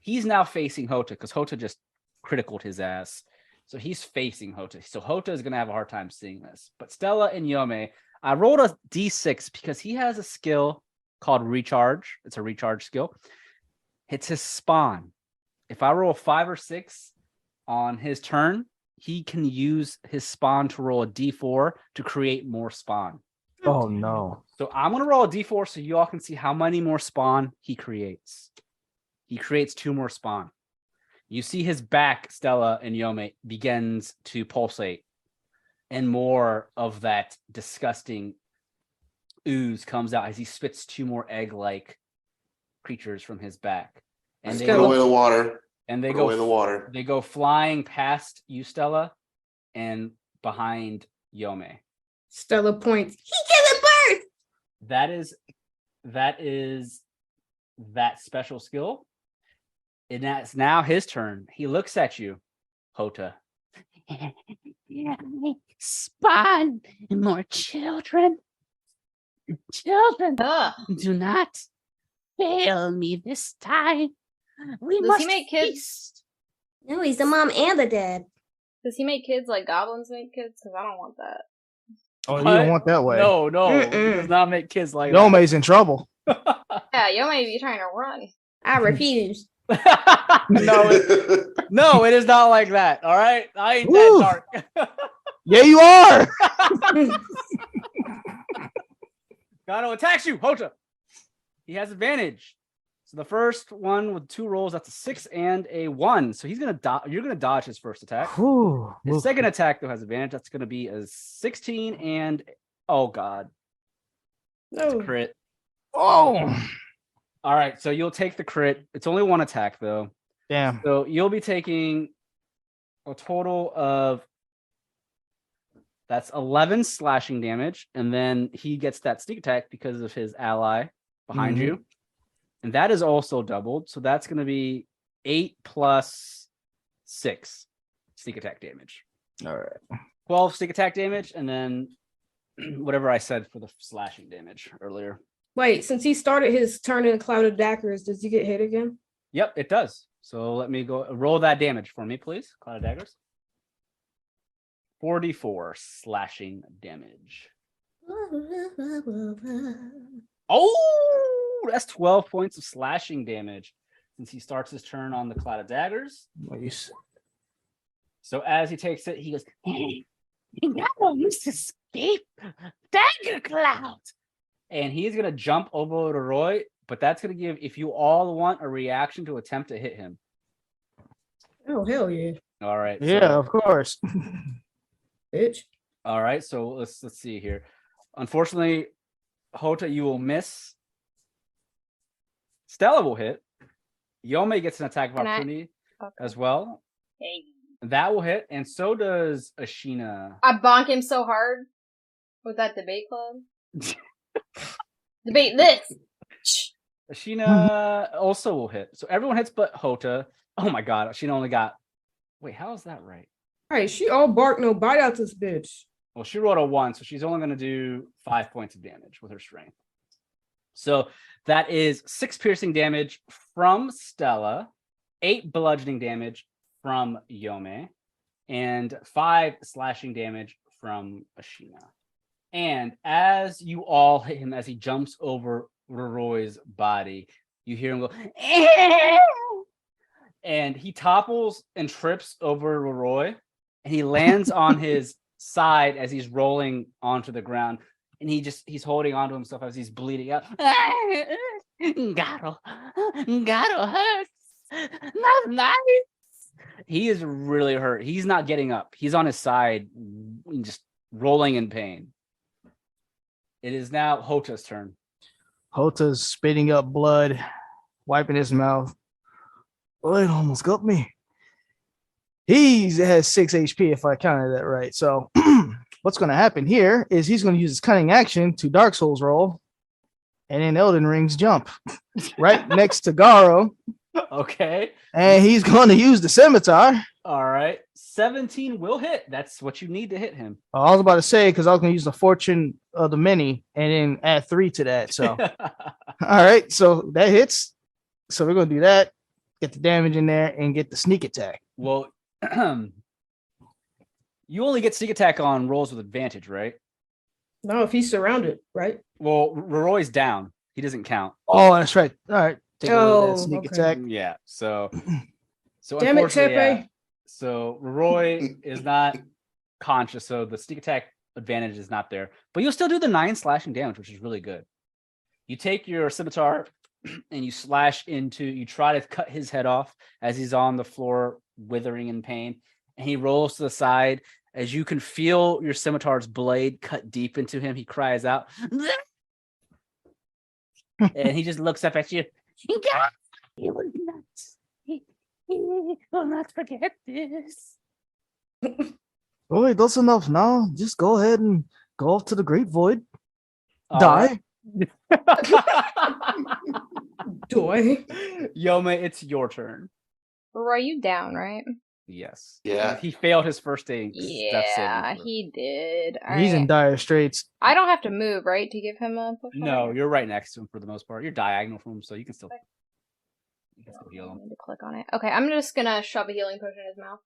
He's now facing Houta because Houta just criticaled his ass. So he's facing Houta. So Houta is going to have a hard time seeing this. But Stella and Yome, I rolled a d6 because he has a skill called Recharge. It's a recharge skill. It's his spawn. If I roll a 5 or 6 on his turn, he can use his spawn to roll a d4 to create more spawn. Oh, no. So I'm going to roll a d4 so you all can see how many more spawn he creates. He creates 2 more spawn. You see his back, Stella and Yome, begins to pulsate. And more of that disgusting ooze comes out as he spits 2 more egg-like creatures from his back. And Put away the water. And they Put go away the water. They go flying past you, Stella, and behind Yome. Stella points. He gave birth. That is that special skill. And that's now his turn. He looks at you, Houta. Spawn more children. Children, Ugh. do not fail me this time. We Does must he make kids? feast. No, he's the mom and the dad. Does he make kids like goblins make kids? Because I don't want that. Oh, you What? don't want that way. No, he Mm-mm. does not make kids like Yome's in trouble. Yeah, you may be trying to run. I refuse. that. No, it is not like that. All right, I ain't Woo. that dark. Yeah, you are. Garo attacks you, Houta. He has advantage. So the first one with 2 rolls, that's a 6 and a 1. So he's gonna you're gonna dodge his first attack. Whew. His second attack though has advantage. That's gonna be a 16 and oh god, No. crit. Oh, All right, so you'll take the crit. It's only 1 attack though. damn. So you'll be taking a total of that's 11 slashing damage, and then he gets that sneak attack because of his ally behind Mhm. you, and that is also doubled. So that's going to be 8 plus 6 sneak attack damage. All right. 12 sneak attack damage, and then whatever I said for the slashing damage earlier. Wait, since he started his turn in a cloud of daggers, does he get hit again? Yep, it does. So let me go roll that damage for me, please. Cloud of daggers. 44 slashing damage. Oh, that's 12 points of slashing damage since he starts his turn on the cloud of daggers. Nice. So as he takes it, he goes, You must escape dagger cloud. and he's going to jump over to Roy, but that's going to give, if you all want, a reaction to attempt to hit him. Oh, hell yeah. All right. Yeah, so- of course. Bitch. all right. So let's see here. Unfortunately, Houta, you will miss. Stella will hit. Yome gets an attack of Can I- opportunity Okay. as well. Hey. That will hit, and so does Ashina. I bonk him so hard with that debate club. Debate this. Ashina also will hit. So everyone hits but Houta. Oh my god, Ashina only got. Wait, how is that right? All right, she all bark, no bite out this bitch. Well, she rolled a 1, so she's only going to do 5 points of damage with her strength. So that is 6 piercing damage from Stella, 8 bludgeoning damage from Yome, and 5 slashing damage from Ashina. And as you all hit him, as he jumps over Roroi's body, you hear him go, and he topples and trips over Roroi, and he lands on his side as he's rolling onto the ground, and he's holding onto himself as he's bleeding out. Garo hurts. Not nice. He is really hurt. He's not getting up. He's on his side, just rolling in pain. It is now Hota's turn. Hota's spitting up blood, wiping his mouth. Oh, it almost got me. He has 6 HP if I counted that right. So what's going to happen here is he's going to use his cunning action to Dark Souls roll and then Elden Ring's jump right next to Garo. Okay. And he's going to use the scimitar. All right. 17 will hit. That's what you need to hit him. I was about to say, because I was going to use the fortune of the many and then add 3 to that. So, all right. So that hits. So we're going to do that. Get the damage in there and get the sneak attack. Well, you only get sneak attack on rolls with advantage, right? No, if he's surrounded, right? Well, Roroi's down. He doesn't count. Oh, that's right. All right. Take a look at Oh, that sneak okay. attack. Yeah. So Damn it, unfortunately, Tepe. So Roroi is not conscious, so the sneak attack advantage is not there. But you'll still do the 9 slashing damage, which is really good. You take your scimitar and you try to cut his head off as he's on the floor, withering in pain. And he rolls to the side. As you can feel your scimitar's blade cut deep into him, he cries out. And he just looks up at you. You were nuts. He will not forget this. Oh, wait, that's enough now. Just go ahead and go off to the great void. All Die. Doy. Yome, it's your turn. Roy, you down, right? Yes. Yeah. He failed his first death Yeah, saving throw. he did. He's in Alright. dire straits. I don't have to move, right, to give him a push? No, you're right next to him for the most part. You're diagonal from him, so you can still heal I him. need to click on it. Okay, I'm just gonna shove a healing potion in his mouth.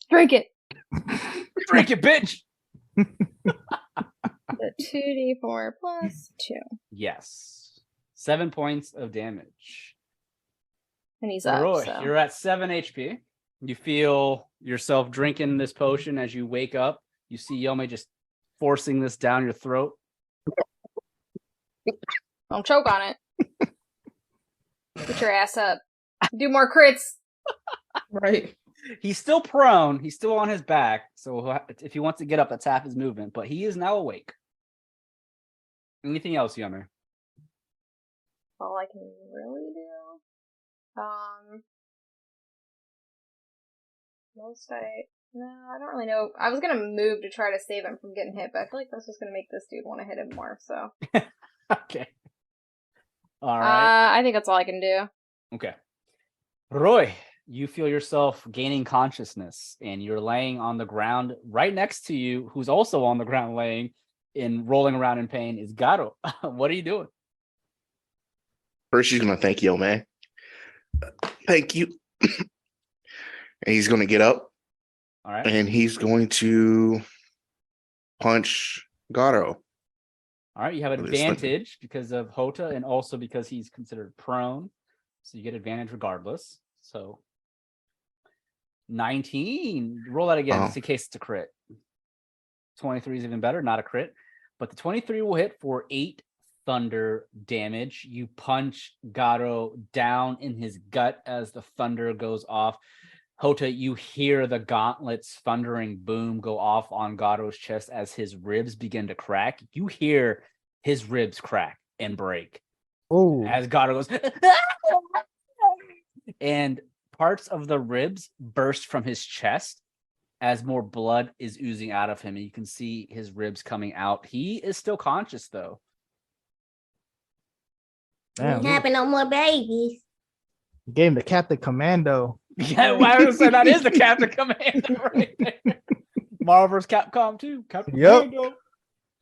Drink it. Drink it, bitch! The 2d4 plus 2. Yes. 7 points of damage. And he's up. Roroi, So. you're at 7 HP. You feel yourself drinking this potion as you wake up. You see Yome just forcing this down your throat. Don't choke on it. Get your ass up. Do more crits. Right. He's still prone. He's still on his back. So if he wants to get up, that's half his movement. But he is now awake. Anything else, Yome? All I can really do. No, I don't really know. I was gonna move to try to save him from getting hit, but I feel like that's just gonna make this dude want to hit him more. So. Okay. All right. I think that's all I can do. Okay. Roy, you feel yourself gaining consciousness, and you're laying on the ground right next to you, who's also on the ground laying and rolling around in pain, is Garo. What are you doing? First, she's gonna thank Yome. Thank you. And he's gonna get up. All right. And he's going to punch Garo. All right. You have With his sling. advantage because of Houta and also because he's considered prone. So you get advantage regardless. So 19. Roll that again just in case it's a crit. 23 is even better, not a crit. But the 23 will hit for 8 thunder damage. You punch Garo down in his gut as the thunder goes off. Houta, you hear the gauntlet's thundering boom go off on Garo's chest as his ribs begin to crack. You hear his ribs crack and break. Oh, As Garo goes, and parts of the ribs burst from his chest as more blood is oozing out of him. And you can see his ribs coming out. He is still conscious, though. Ain't having no more babies. gave him the Captain Commando. Yeah, well, I was say that is the Captain Commander right there. Marvel vs. Capcom 2. Captain Yep. Commando.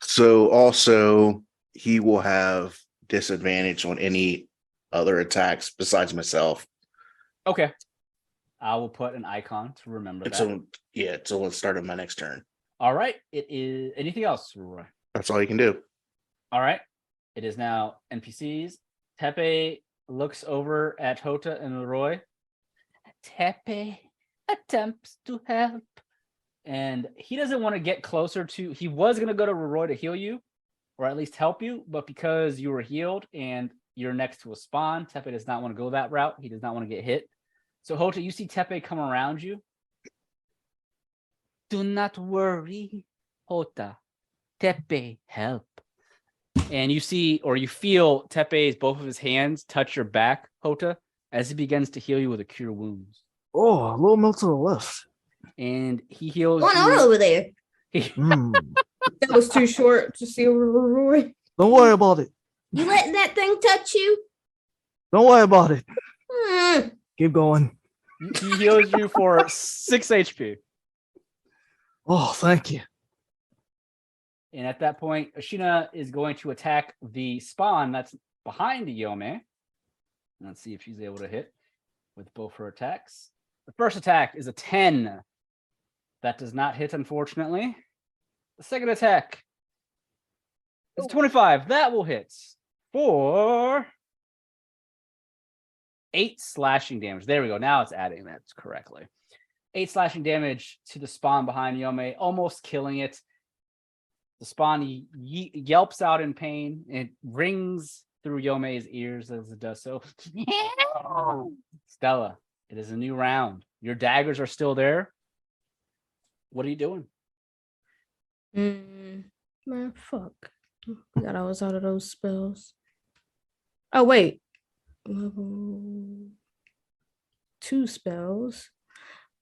So also he will have disadvantage on any other attacks besides myself. Okay. I will put an icon to remember that. So let's start on my next turn. All right. It is anything else, Roy? That's all you can do. All right. It is now NPCs. Tepe looks over at Houta and Roy. Tepe attempts to help. And he doesn't want to get closer to... He was going to go to Roroi to heal you, or at least help you, but because you were healed and you're next to a spawn, Tepe does not want to go that route. He does not want to get hit. So, Houta, you see Tepe come around you. Do not worry, Houta. Tepe, help. And you see, or you feel Tepe's both of his hands touch your back, Houta, as he begins to heal you with a cure wounds. Oh, a little melt to the left. And he heals What's going on you. over there? That was too short to see over Roy. Don't worry about it. You letting that thing touch you? Don't worry about it. Hmm. Keep going. He heals you for 6 HP. Oh, thank you. And at that point, Ashina is going to attack the spawn that's behind Yome. Let's see if she's able to hit with both her attacks. The first attack is a 10. That does not hit, unfortunately. The second attack is 25. That will hit for 8 slashing damage. There we go. Now it's adding that correctly. 8 slashing damage to the spawn behind Yome, almost killing it. The spawn yelps out in pain. It rings through Yome's ears as it does so. Stella, it is a new round. Your daggers are still there. What are you doing? Man, fuck. Forgot I was out of those spells. Oh, wait. 2 spells.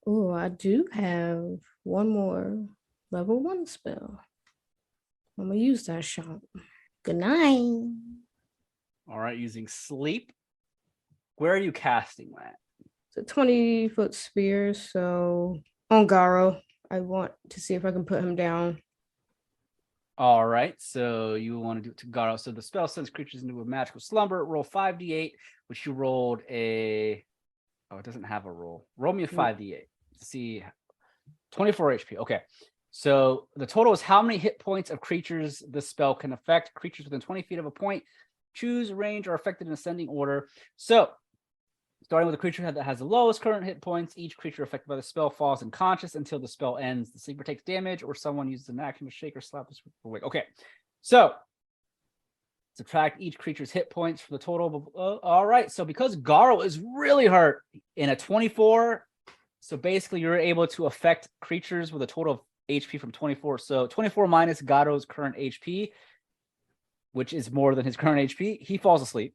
Oh, I do have one more level 1 spell. I'm gonna use that shot. Good night. All right, using sleep. Where are you casting that? It's a 20-foot sphere, so on Garo, I want to see if I can put him down. All right, so you want to do it to Garo. So the spell sends creatures into a magical slumber. Roll 5d8, which you rolled a. Oh, it doesn't have a roll. Roll me a 5d8 to see. 24 HP. Okay. So the total is how many hit points of creatures this spell can affect. Creatures within 20 feet of a point. Choose range or affected in ascending order. So starting with a creature that has the lowest current hit points, each creature affected by the spell falls unconscious until the spell ends. The sleeper takes damage, or someone uses an action to shake or slap this awake. Okay, so subtract each creature's hit points for the total. All right, so because Garo is really hurt in a 24, so basically you're able to affect creatures with a total of HP from 24. So 24 minus Garo's current HP, which is more than his current HP. He falls asleep.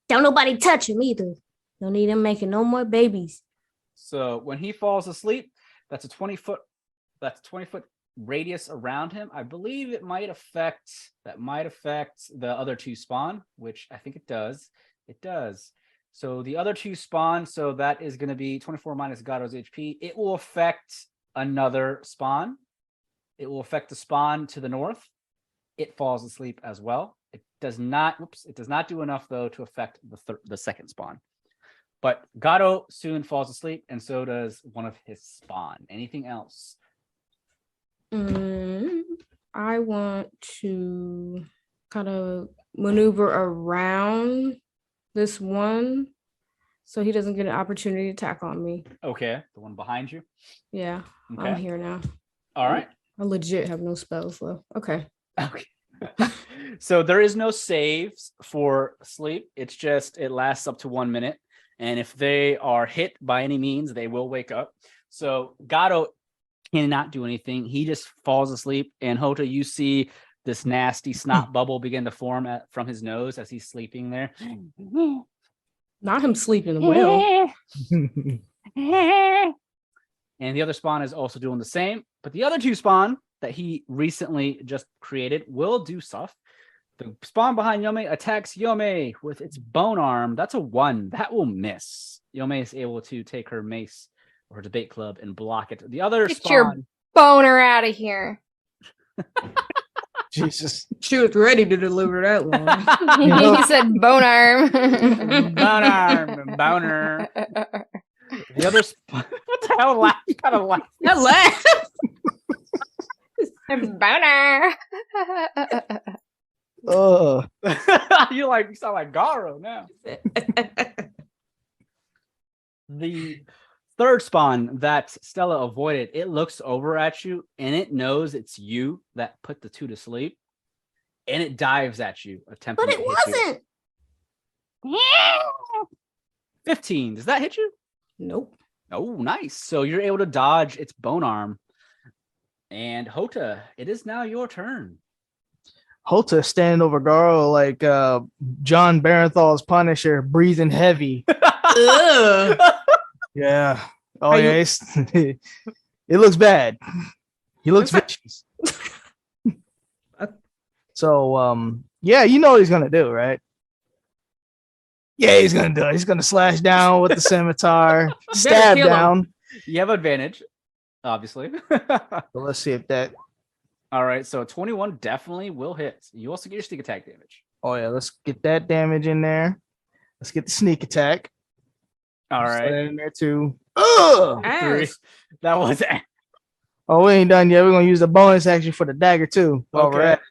Don't nobody touch him either. Don't need him making no more babies. So when he falls asleep, that's a 20-foot. That's a 20-foot radius around him. I believe it might affect. That might affect the other 2 spawn, which I think it does. It does. So the other 2 spawn. So that is going to be 24 minus Garo's HP. It will affect another spawn. It will affect the spawn to the north. It falls asleep as well. It does not. Whoops! It does not do enough though to affect the second spawn. But Garo soon falls asleep, and so does one of his spawn. Anything else? I want to kind of maneuver around this one so he doesn't get an opportunity to attack on me. Okay, the one behind you. Yeah, Okay. I'm here now. All right. I legit have no spells though. Okay. Okay. So there is no saves for sleep. It's just it lasts up to 1 minute. And if they are hit by any means, they will wake up. So Garo cannot do anything. He just falls asleep. And Houta, you see this nasty snot bubble begin to form from his nose as he's sleeping there. Not him sleeping well. And the other spawn is also doing the same. But the other 2 spawn that he recently just created will do stuff. The spawn behind Yome attacks Yome with its bone arm. That's a 1. That will miss. Yome is able to take her mace or her debate club and block it. The other Get spawn. your boner out of here. Jesus. She was ready to deliver that one. He said bone arm. Bone arm. Boner. The other spawn. What the hell? You gotta laugh. That laugh. Boner. You sound like Garo now. The third spawn that Stella avoided, it looks over at you and it knows it's you that put the 2 to sleep, and it dives at you, attempting But it to hit wasn't. you. 15. Does that hit you? Nope. Oh, nice. So you're able to dodge its bone arm. And Houta, it is now your turn. Houta standing over Garo like John Barenthal's Punisher, breathing heavy. Yeah. Oh, yeah. It looks bad. He looks vicious. So, yeah, you know what he's going to do, right? Yeah, he's going to do it. He's going to slash down with the scimitar, stab down. You have advantage, obviously. So let's see if that. All right, so 21 definitely will hit. You also get your sneak attack damage. Oh, yeah, let's get that damage in there. Let's get the sneak attack. All right. In there too. Ugh! 3. That was. Oh, we ain't done yet. We're going to use the bonus action for the dagger too. While we're at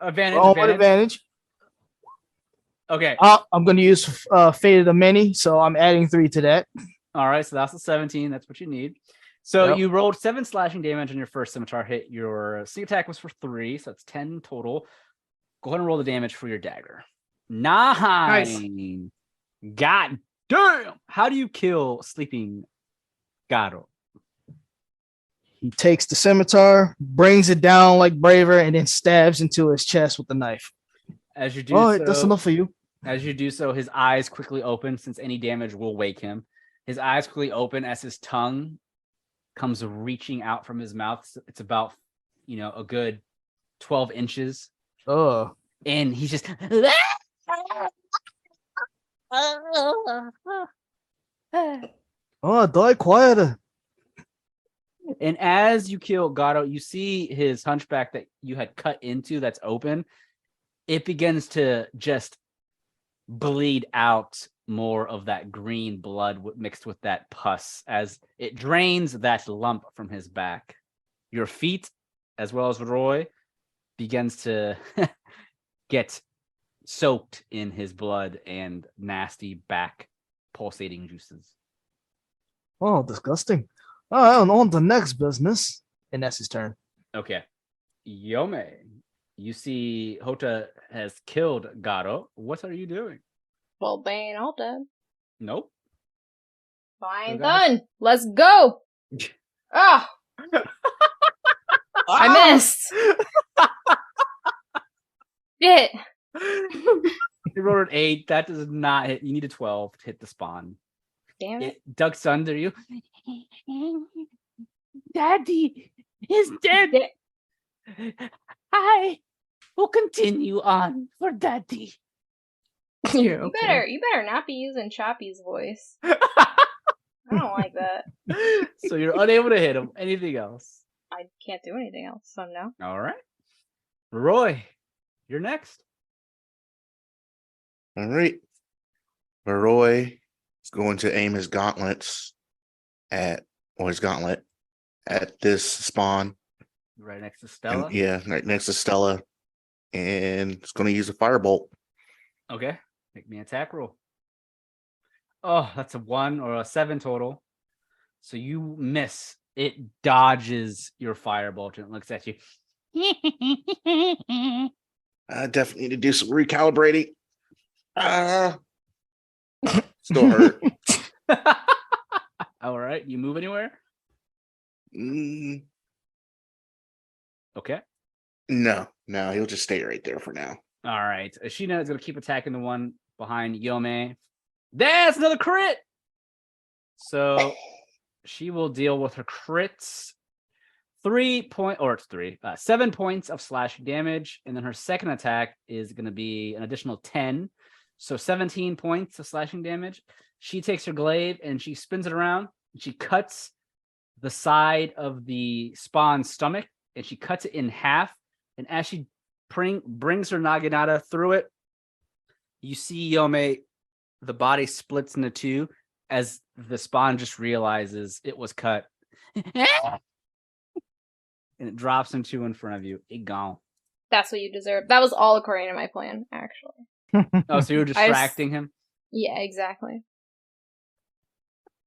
advantage. Okay. I'm going to use Fate of the Many, so I'm adding 3 to that. All right, so that's the 17. That's what you need. So you rolled 7 slashing damage on your first scimitar hit. Your sneak attack was for 3, so that's 10 total. Go ahead and roll the damage for your dagger. 9. Nice. God damn! How do you kill sleeping Garo? He takes the scimitar, brings it down like Braver, and then stabs into his chest with the knife. As you do, that's enough for you. As you do so, his eyes quickly open, since any damage will wake him. His eyes quickly open as his tongue comes reaching out from his mouth. It's about, a good 12 inches. Oh, And he's just... die quieter. And as you kill Garo, you see his hunchback that you had cut into that's open. It begins to just bleed out more of that green blood mixed with that pus as it drains that lump from his back. Your feet, as well as Roy, begins to get soaked in his blood and nasty back pulsating juices. Oh, disgusting. All right, on to the next business. And that's his turn. Okay. Yome, you see Houta has killed Garo. What are you doing? Well, they ain't all dead. Nope. Fine, So guys- done. Let's go. Ah, I missed. Shit. You rolled an 8. That does not hit. You need a 12 to hit the spawn. Damn it. Duck's under you. Daddy is dead. I will continue on for Daddy. Yeah, You better not be using Choppy's voice. I don't like that. So you're unable to hit him. Anything else? I can't do anything else, so no. All right. Roy, you're next. All right. Roroi is going to aim his gauntlets at this spawn. Right next to Stella. And, yeah, right next to Stella. And it's going to use a firebolt. Okay. Make me an attack roll. Oh, that's a 1 or a 7 total. So you miss. It dodges your firebolt and it looks at you. I definitely need to do some recalibrating. Still hurt. All right. You move anywhere? Mm, Okay. no, he'll just stay right there for now. All right. Ashina is going to keep attacking the one behind Yome. That's another crit. So she will deal with her crits. 7 points of slashing damage. And then her second attack is going to be an additional 10. So 17 points of slashing damage. She takes her glaive and she spins it around. And she cuts the side of the spawn's stomach and she cuts it in half. And as she brings her naginata through it, you see Yome, the body splits into two as the spawn just realizes it was cut. And it drops into in front of you. It gone. That's what you deserve. That was all according to my plan, actually. Oh, so you were distracting him? Yeah, exactly.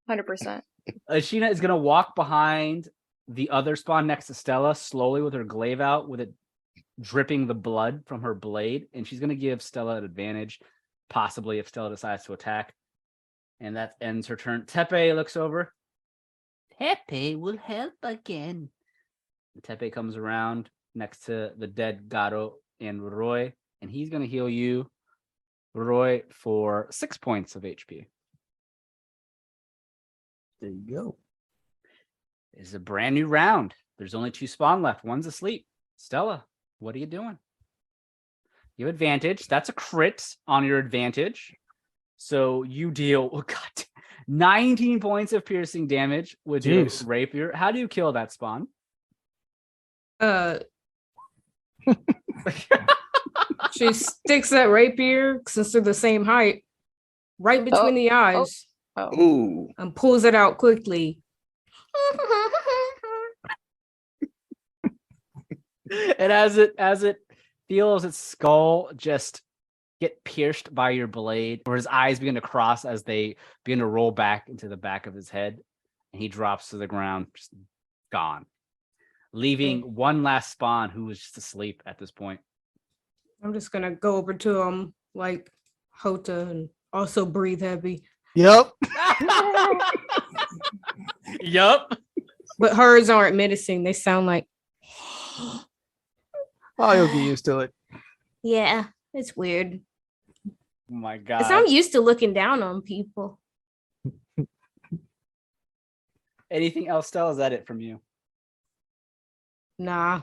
100%. Ashina is going to walk behind the other spawn next to Stella, slowly with her glaive out, with it dripping the blood from her blade. And she's going to give Stella an advantage, possibly if Stella decides to attack. And that ends her turn. Tepe looks over. Tepe will help again. And Tepe comes around next to the dead Garo and Roroi, and he's going to heal you, Roroi, for 6 points of HP. There you go. It's a brand new round. There's only 2 spawn left. One's asleep. Stella, what are you doing? You have advantage. That's a crit on your advantage. So you deal 19 points of piercing damage with your rapier. How do you kill that spawn? She sticks that rapier, since they're the same height, right between the eyes. Ooh. And pulls it out quickly. And as it feels its skull just get pierced by your blade, or his eyes begin to cross as they begin to roll back into the back of his head, and he drops to the ground, just gone, leaving one last spawn who was just asleep at this point. I'm just gonna go over to him like Houta and also breathe heavy. Yep. Yup. But hers aren't menacing. They sound like Oh, you'll get used to it. Yeah, it's weird. my Because god. I'm used to looking down on people. Anything else, Stella? Is that it from you? Nah,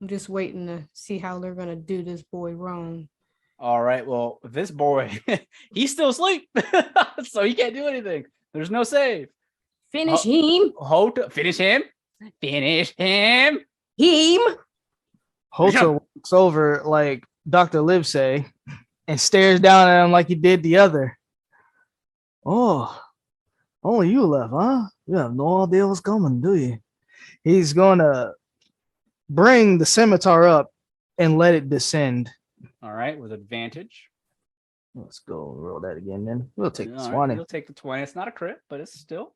I'm just waiting to see how they're gonna do this boy wrong. All right. Well, this boy, he's still asleep, so he can't do anything. There's no save. Finish him. Finish him. Finish him. Him. Houta walks over like Dr. Livesay and stares down at him like he did the other. Oh, only you left, huh? You have no idea what's coming, do you? He's gonna bring the scimitar up and let it descend. All right, with advantage. Let's go roll that again then. We'll take this All one. right, you'll take the 20. It's not a crit, but it's still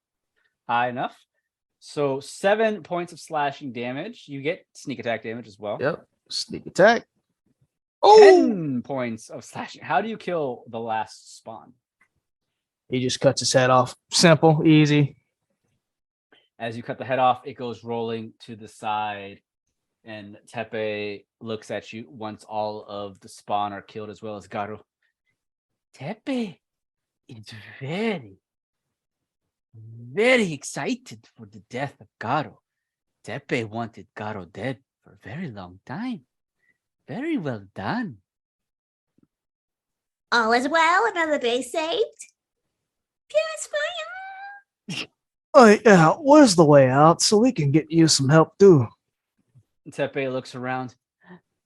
high enough. So 7 points of slashing damage. You get sneak attack damage as well. Yep. Sneak attack. 10 points of slashing. How do you kill the last spawn? He just cuts his head off. Simple, easy. As you cut the head off, it goes rolling to the side, and Tepe looks at you once all of the spawn are killed, as well as Garo. Tepe is very, very excited for the death of Garo. Tepe wanted Garo dead for a very long time. Very well done. All is well. Another day saved. Purest Fire. Oh yeah, where's the way out so we can get you some help too? Tepe looks around.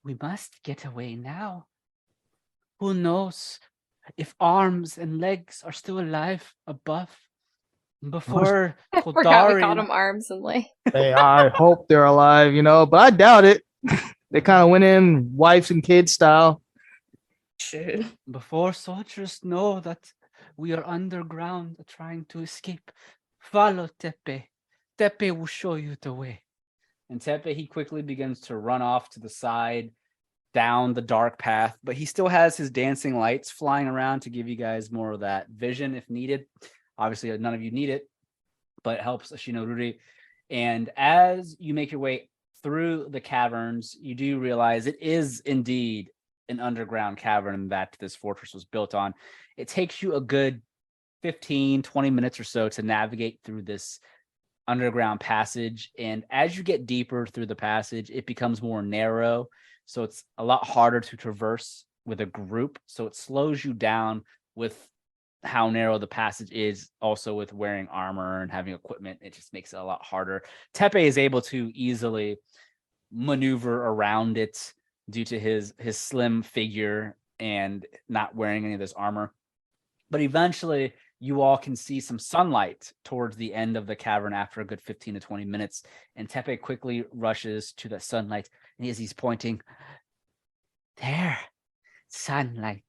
We must get away now. Who knows if arms and legs are still alive above before I forgot we called Koldari. them arms and legs. Hey, I hope they're alive, but I doubt it. They kind of went in wives and kids style. Shit. Before soldiers know that we are underground trying to escape, follow Tepe. Tepe will show you the way. And Tepe, he quickly begins to run off to the side down the dark path, but he still has his dancing lights flying around to give you guys more of that vision if needed. Obviously, none of you need it, but it helps Shinoburi. And as you make your way through the caverns, you do realize it is indeed an underground cavern that this fortress was built on. It takes you a good 15, 20 minutes or so to navigate through this underground passage. And as you get deeper through the passage, it becomes more narrow. So it's a lot harder to traverse with a group. So it slows you down with how narrow the passage is. Also with wearing armor and having equipment, it just makes it a lot harder. Tepe is able to easily maneuver around it due to his slim figure and not wearing any of this armor. But eventually you all can see some sunlight towards the end of the cavern after a good 15 to 20 minutes. And Tepe quickly rushes to the sunlight. And as he's pointing, there, sunlight.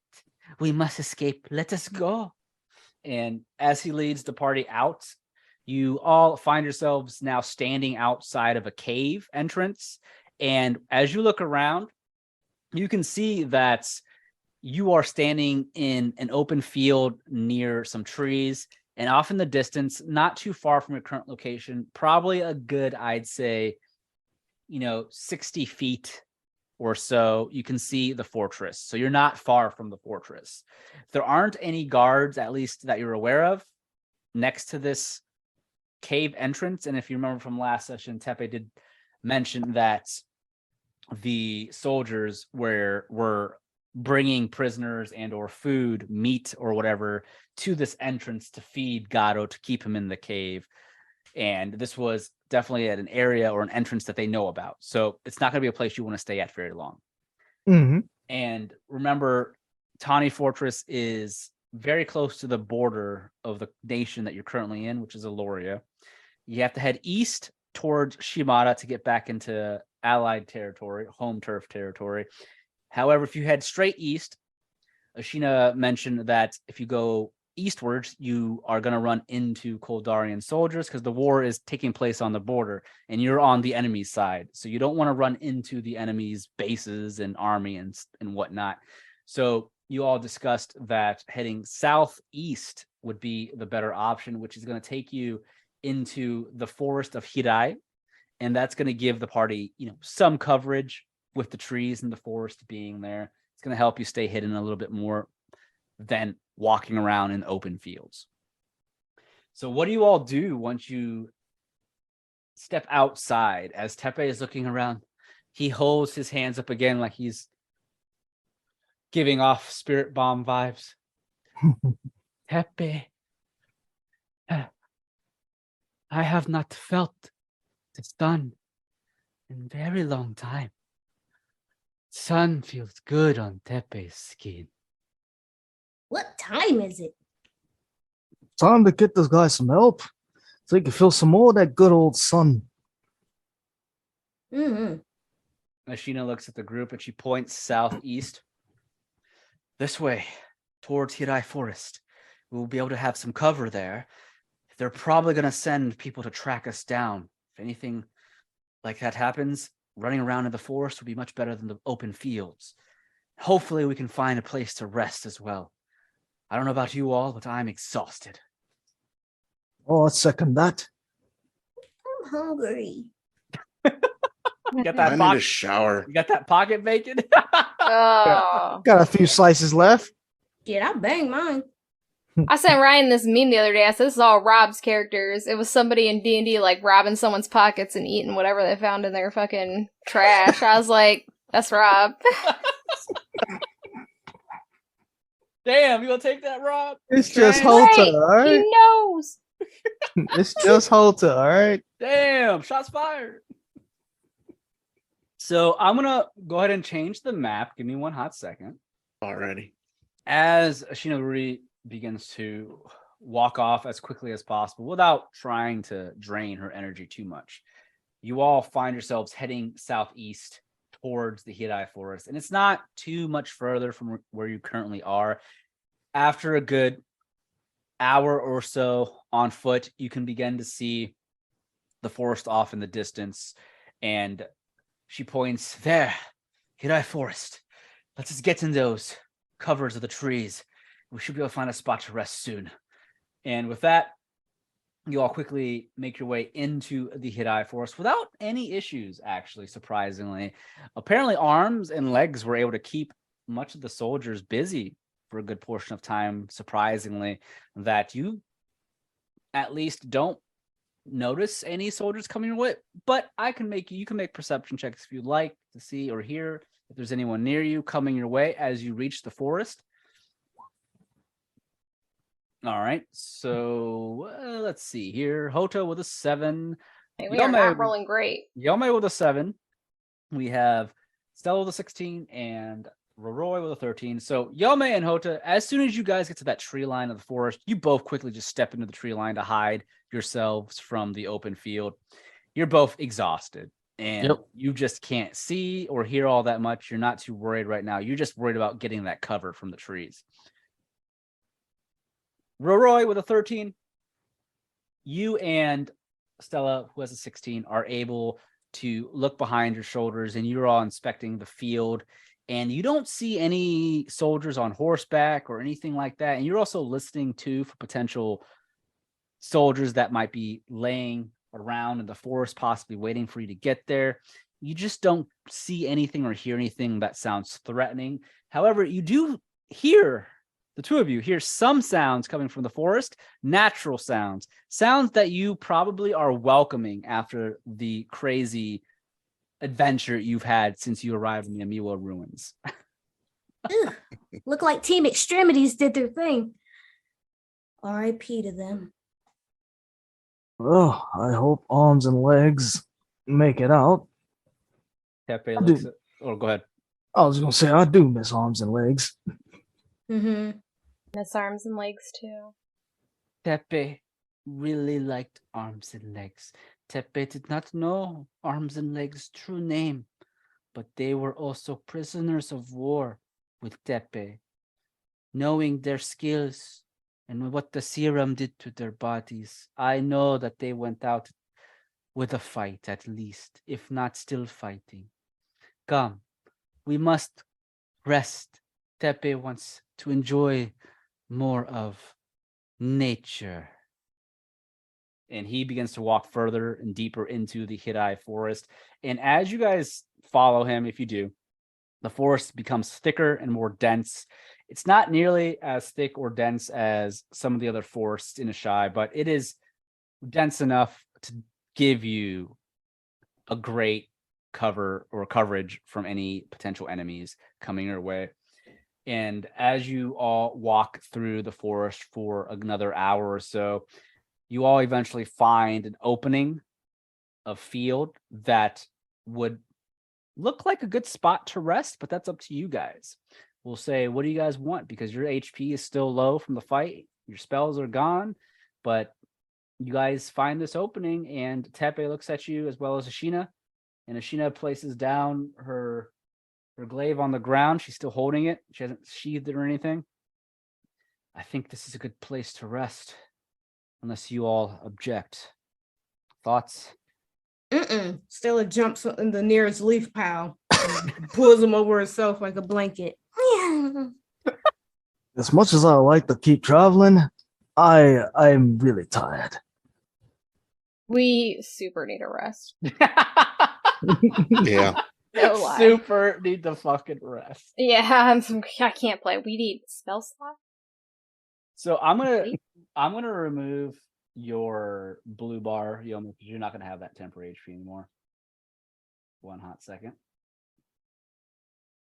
We must escape. Let us go. And as he leads the party out, you all find yourselves now standing outside of a cave entrance. And as you look around, you can see that you are standing in an open field near some trees, and off in the distance, not too far from your current location, probably a good, I'd say, 60 feet or so, you can see the fortress. So you're not far from the fortress. There aren't any guards, at least that you're aware of, next to this cave entrance. And if you remember from last session, Tepe did mention that the soldiers were bringing prisoners and or food, meat or whatever to this entrance to feed Garo, to keep him in the cave. And this was definitely at an area or an entrance that they know about. So it's not going to be a place you want to stay at very long. Mm-hmm. And remember, Tawni Fortress is very close to the border of the nation that you're currently in, which is Aloria. You have to head east towards Shimada to get back into allied territory, home turf territory. However, if you head straight east, Ashina mentioned that if you go eastwards, you are going to run into Koldarian soldiers because the war is taking place on the border and you're on the enemy's side. So you don't want to run into the enemy's bases and army and whatnot. So you all discussed that heading southeast would be the better option, which is going to take you into the forest of Hirai. And that's going to give the party, some coverage with the trees and the forest being there. It's going to help you stay hidden a little bit more. than walking around in open fields. So what do you all do once you step outside? As Tepe is looking around, he holds his hands up again like he's giving off spirit bomb vibes. Tepe, I have not felt the sun in a very long time. Sun feels good on Tepe's skin. What time is it? Time to get this guy some help so he can feel some more of that good old sun. Ashina looks at the group and she points southeast. This way, towards Hirai Forest. We'll be able to have some cover there. They're probably going to send people to track us down. If anything like that happens, running around in the forest would be much better than the open fields. Hopefully we can find a place to rest as well. I don't know about you all, but I'm exhausted. Oh, I second that. I'm hungry. You got I that need a pocket, shower. you got that pocket bacon? Oh. Got a few slices left. Shit, I banged mine. I sent Ryan this meme the other day. I said, this is all Rob's characters. It was somebody in D&D, like, robbing someone's pockets and eating whatever they found in their fucking trash. I was like, that's Rob. Damn, you gonna take that, Rob? It's just Damn. Houta, Right, all right? he knows. It's just Houta, all right? Damn, shots fired. So I'm gonna go ahead and change the map. Give me one hot second. Already. As Shinoguri begins to walk off as quickly as possible without trying to drain her energy too much, you all find yourselves heading southeast towards the Hirai Forest. And it's not too much further from where you currently are. After a good hour or so on foot, you can begin to see the forest off in the distance. And she points, there, Hirai Forest. Let's just get in those covers of the trees. We should be able to find a spot to rest soon. And with that, you all quickly make your way into the Hirai Forest without any issues, actually, surprisingly. Apparently, arms and legs were able to keep much of the soldiers busy for a good portion of time, surprisingly, that you at least don't notice any soldiers coming your way. But you can make perception checks if you'd like to see or hear if there's anyone near you coming your way as you reach the forest. All right, so let's see here. Houta with a 7. Hey, we are not rolling great. Yome with a 7. We have Stella with a 16 and Roroi with a 13. So Yome and Houta, as soon as you guys get to that tree line of the forest, you both quickly just step into the tree line to hide yourselves from the open field. You're both exhausted and you just can't see or hear all that much. You're not too worried right now. You're just worried about getting that cover from the trees. Roroi with a 13. You and Stella, who has a 16, are able to look behind your shoulders, and you're all inspecting the field, and you don't see any soldiers on horseback or anything like that. And you're also listening to for potential soldiers that might be laying around in the forest, possibly waiting for you to get there. You just don't see anything or hear anything that sounds threatening. However, you do hear, the two of you hear some sounds coming from the forest, natural sounds that you probably are welcoming after the crazy adventure you've had since you arrived in the Amiwa ruins. Ugh, look like Team Extremities did their thing. R.I.P. to them. Well, I hope arms and legs make it out. Tepe looks at, oh, go ahead. I was going to say, I do miss arms and legs. Mm-hmm. Miss arms and legs, too. Tepe really liked arms and legs. Tepe did not know arms and legs' true name, but they were also prisoners of war with Tepe. Knowing their skills and what the serum did to their bodies, I know that they went out with a fight at least, if not still fighting. Come, we must rest. Tepe wants to enjoy more of nature. And he begins to walk further and deeper into the Hirai forest. And as you guys follow him, if you do, the forest becomes thicker and more dense. It's not nearly as thick or dense as some of the other forests in Ashai, but it is dense enough to give you a great cover or coverage from any potential enemies coming your way. And as you all walk through the forest for another hour or so, you all eventually find an opening of field that would look like a good spot to rest, but that's up to you guys. We'll say, what do you guys want? Because your HP is still low from the fight. Your spells are gone, but you guys find this opening, and Tepe looks at you as well as Ashina, and Ashina places down her glaive on the ground. She's still holding it. She hasn't sheathed it or anything. I think this is a good place to rest, unless you all object. Thoughts? Stella jumps in the nearest leaf pile, and pulls him over herself like a blanket. As much as I like to keep traveling, I'm really tired. We super need a rest. Yeah. No lie. Super need to fucking rest. Yeah, I can't play. We need spell slot. So I'm gonna remove your blue bar, Yome, because you're not gonna have that temporary HP anymore. One hot second.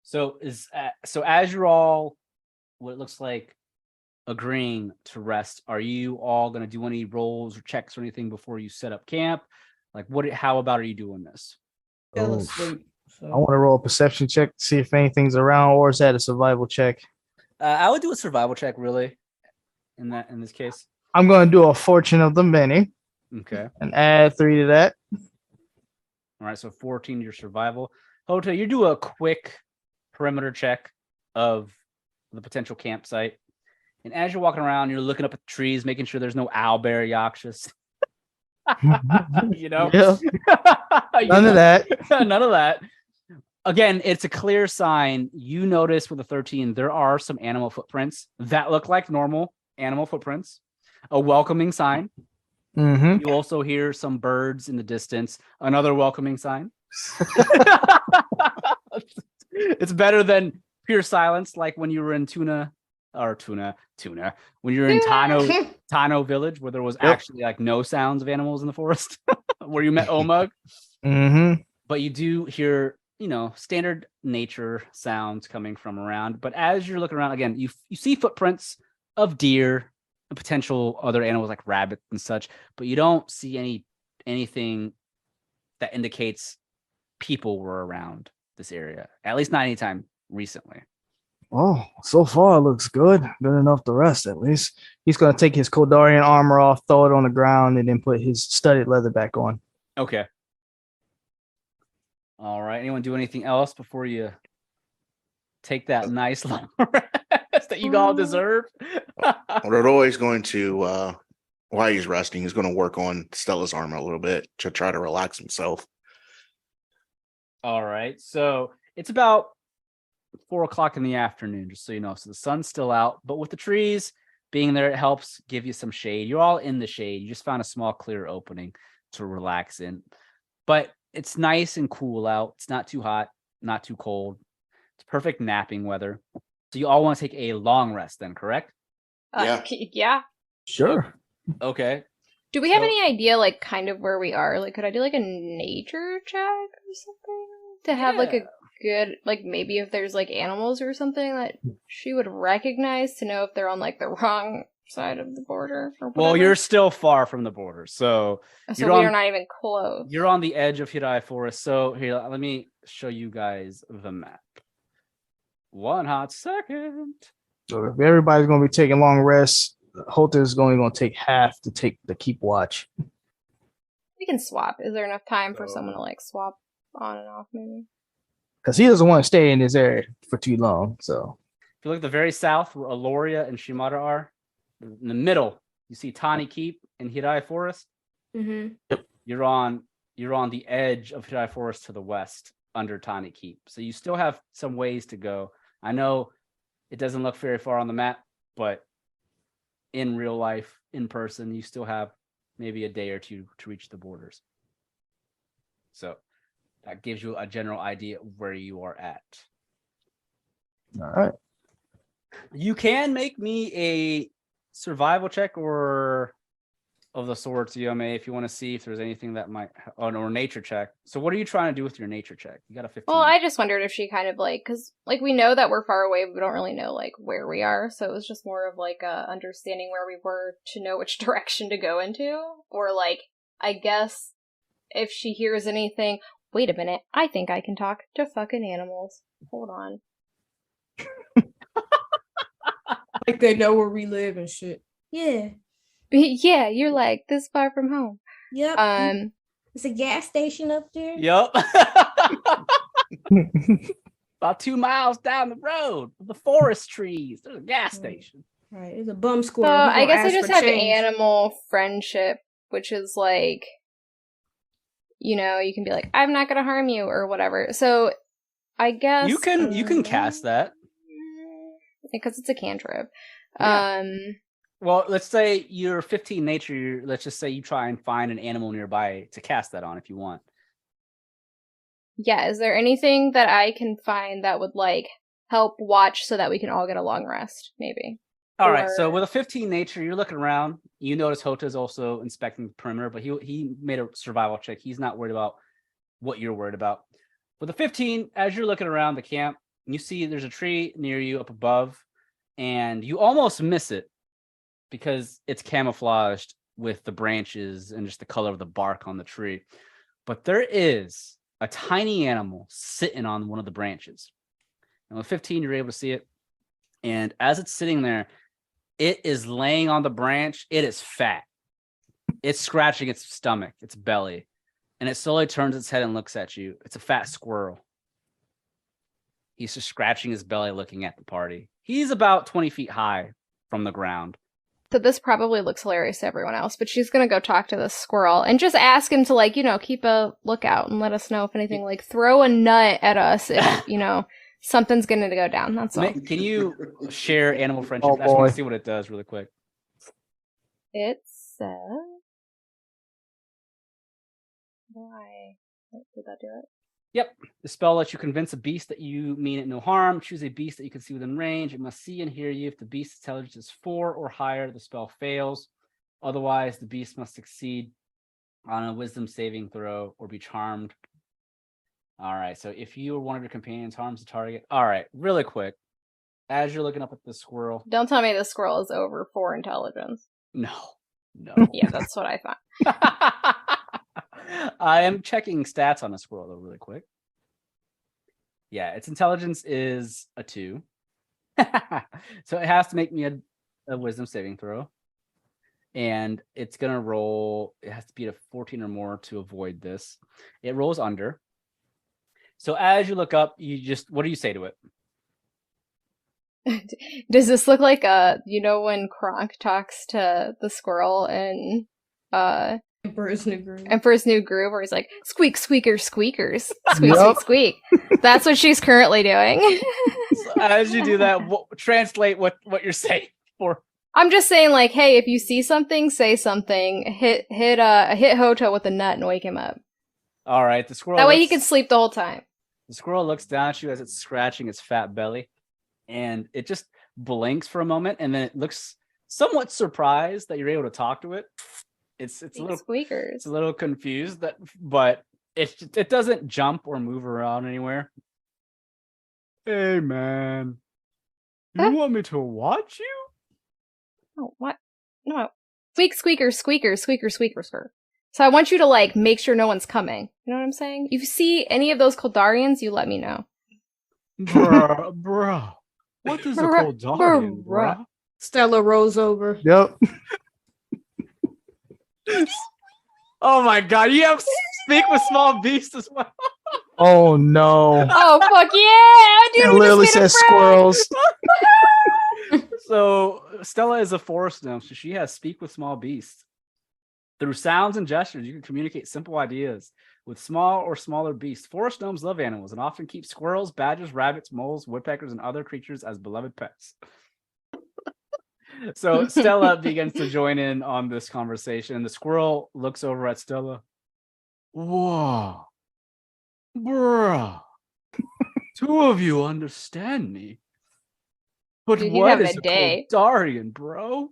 So as you're all, what it looks like, agreeing to rest, are you all gonna do any rolls or checks or anything before you set up camp? Like, how about are you doing this? Fell Oh, asleep. I want to roll a perception check to see if anything's around, or is that a survival check? I would do a survival check, really, in this case. I'm going to do a fortune of the many Okay. and add 3 to that. All right, so 14 to your survival. Houta, you do a quick perimeter check of the potential campsite. And as you're walking around, you're looking up at the trees, making sure there's no owlbear yakshas. You know? Yeah. None of that. None of that. Again, it's a clear sign. You notice with the 13, there are some animal footprints that look like normal animal footprints. A welcoming sign. Mm-hmm. You also hear some birds in the distance. Another welcoming sign. It's better than pure silence, like when you were in Tuna. When you're in Tano village, where there was actually like no sounds of animals in the forest, where you met Omug. Mm-hmm. But you do hear, standard nature sounds coming from around. But as you're looking around, again, you see footprints of deer and potential other animals like rabbits and such, but you don't see anything that indicates people were around this area, at least not anytime recently. Oh, so far it looks good. Good enough to rest, at least. He's going to take his Koldarian armor off, throw it on the ground, and then put his studded leather back on. Okay. All right. Anyone do anything else before you take that nice long rest that you all deserve? Roroi's going to, while he's resting, he's going to work on Stella's armor a little bit to try to relax himself. All right. So it's about 4:00 in the afternoon, just so you know. So the sun's still out, but with the trees being there, it helps give you some shade. You're all in the shade. You just found a small, clear opening to relax in. But it's nice and cool out. It's not too hot, not too cold. It's perfect napping weather. So you all want to take a long rest then, correct? Yeah. Sure. Okay. Do we have any idea, like, kind of where we are? Like, could I do, like, a nature check or something? To have, like, a good, like, maybe if there's, like, animals or something that she would recognize to know if they're on, like, the wrong side of the border or whatever? Well, you're still far from the border, so we are not even close. You're on the edge of Roroi Forest. So here, let me show you guys the map. One hot second. So if everybody's going to be taking long rests, Houta is only going to take half to keep watch. We can swap. Is there enough time for someone to, like, swap on and off, maybe? Because he doesn't want to stay in this area for too long. So if you look at the very south, where Aloria and Shimada are, in the middle, you see Tawni Keep and Roroi Forest. Mm-hmm. Yep. You're on the edge of Roroi Forest to the west, under Tawni Keep. So you still have some ways to go. I know it doesn't look very far on the map, but in real life, in person, you still have maybe a day or two to reach the borders. So that gives you a general idea of where you are at. all right. You can make me a survival check or of the sorts, Yome, if you want to see if there's anything that might, or nature check. So what are you trying to do with your nature check? You got a 15. Well, I just wondered if she kind of like, because like we know that we're far away, but we don't really know like where we are. So it was just more of like understanding where we were to know which direction to go into, or like I guess if she hears anything. Wait a minute, I think I can talk to fucking animals. Hold on. Like they know where we live and shit. Yeah. Yeah, you're like this far from home. Yep. It's a gas station up there. Yep. About 2 miles down the road, the forest trees. There's a gas station. Right, it's a bum So squirrel. I guess I just have animal friendship, which is like, you know, you can be like, I'm not gonna harm you or whatever. So I guess You can cast that. because it's a cantrip. Yeah. Well, let's say you're 15 nature. Let's just say you try and find an animal nearby to cast that on if you want. Yeah, is there anything that I can find that would like help watch so that we can all get a long rest? Maybe. All right. So with a 15 nature, you're looking around. You notice Houta is also inspecting the perimeter, but he made a survival check. He's not worried about what you're worried about. With a 15, as you're looking around the camp, you see there's a tree near you up above, and you almost miss it because it's camouflaged with the branches and just the color of the bark on the tree. But there is a tiny animal sitting on one of the branches. And with 15, you're able to see it. And as it's sitting there, it is laying on the branch. It is fat. It's scratching its stomach, its belly. And it slowly turns its head and looks at you. It's a fat squirrel. He's just scratching his belly looking at the party. He's about 20 feet high from the ground. So this probably looks hilarious to everyone else, but she's gonna go talk to this squirrel and just ask him to like, you know, keep a lookout and let us know if anything, like throw a nut at us if, you know, something's gonna go down. That's all. Can you share animal friendship? I just want to see what it does really quick. It says... Why? Did that do it? Yep. The spell lets you convince a beast that you mean it no harm. Choose a beast that you can see within range. It must see and hear you. If the beast's intelligence is 4 or higher, the spell fails. Otherwise, the beast must succeed on a wisdom saving throw or be charmed. All right. So if you or one of your companions harms the target. All right. Really quick. As you're looking up at the squirrel. Don't tell me the squirrel is over 4 intelligence. No. Yeah, that's what I thought. I am checking stats on a squirrel though really quick. Yeah, its intelligence is a 2. So it has to make me a wisdom saving throw. And it's going to roll, it has to be a 14 or more to avoid this. It rolls under. So as you look up, what do you say to it? Does this look like you know when Kronk talks to the squirrel in Emperor's New Groove, where he's like, squeak, squeakers, squeakers, squeak, squeak, squeak. That's what she's currently doing. So as you do that, translate what you're saying for. I'm just saying, like, hey, if you see something, say something. Hit Houta with a nut and wake him up. All right, the squirrel. That way he can sleep the whole time. The squirrel looks down at you as it's scratching its fat belly, and it just blinks for a moment, and then it looks somewhat surprised that you're able to talk to it. It's a little squeakers. It's a little confused but it doesn't jump or move around anywhere. Hey man, you want me to watch you? Oh, what? No. Squeak, squeaker, squeaker, squeaker, squeaker, squeaker. So I want you to like make sure no one's coming. You know what I'm saying? If you see any of those Kaldarians, you let me know. Bruh. What is a Kaldarian, bruh? Stella rolls over. Yep. Oh my god, you have speak with small beasts as well. Oh no. Oh fuck yeah, dude. It literally says squirrels. So Stella is a forest gnome, so she has speak with small beasts. Through sounds and gestures, you can communicate simple ideas with small or smaller beasts. Forest gnomes love animals and often keep squirrels, badgers, rabbits, moles, woodpeckers, and other creatures as beloved pets. So Stella begins to join in on this conversation. The squirrel looks over at Stella. Whoa. Bruh. 2 of you understand me. But Dude, he's what having is a a day. Darian, bro?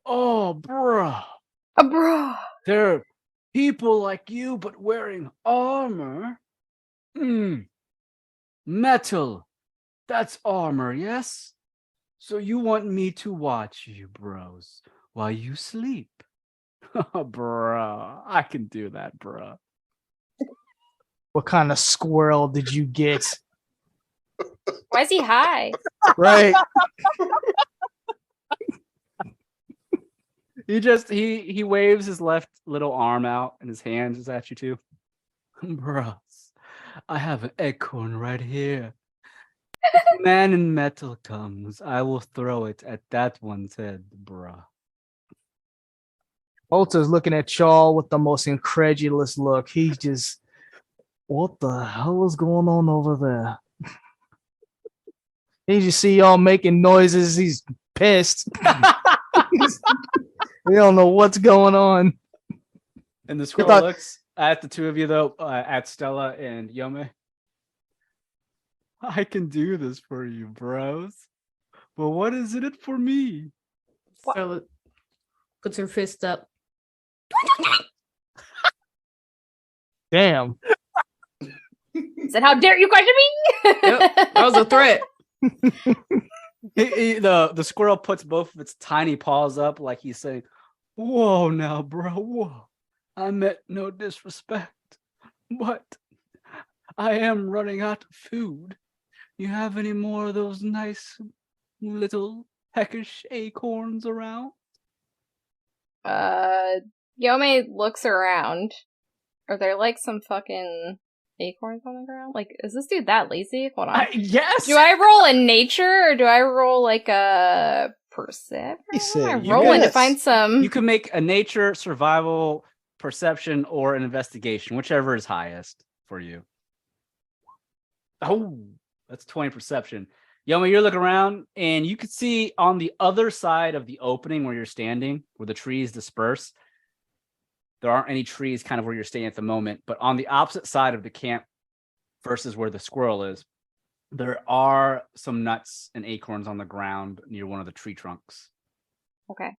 Oh, bro. Bro. There are people like you, but wearing armor. Metal. That's armor, yes? So you want me to watch you, bros, while you sleep? Bruh, I can do that, bruh. What kind of squirrel did you get? Why is he high? Right. He waves his left little arm out and his hand is at you too. Bros, I have an acorn right here. If a man in metal comes, I will throw it at that one's head, bruh. Holter's looking at y'all with the most incredulous look. He's just, what the hell is going on over there? He just see y'all making noises. He's pissed. We don't know what's going on. And the squirrel thought- looks at the two of you, though, at Stella and Yome. I can do this for you, bros. But what is in it for me? Stella puts her fist up. Damn. Said, how dare you question me? Yep, that was a threat. The squirrel puts both of its tiny paws up like he's saying, whoa now, bro, whoa. I meant no disrespect, but I am running out of food. You have any more of those nice little peckish acorns around? Yome looks around. Are there like some fucking acorns on the ground? Like, is this dude that lazy? Hold on. Yes. Do I roll in nature or do I roll like a perception? He said I'm you rolling to guys- find some. You can make a nature, survival, perception, or an investigation, whichever is highest for you. Oh, that's 20 perception. Yoma, you're looking around and you can see on the other side of the opening where you're standing, where the trees disperse. There aren't any trees kind of where you're standing at the moment, but on the opposite side of the camp versus where the squirrel is, there are some nuts and acorns on the ground near one of the tree trunks. Okay.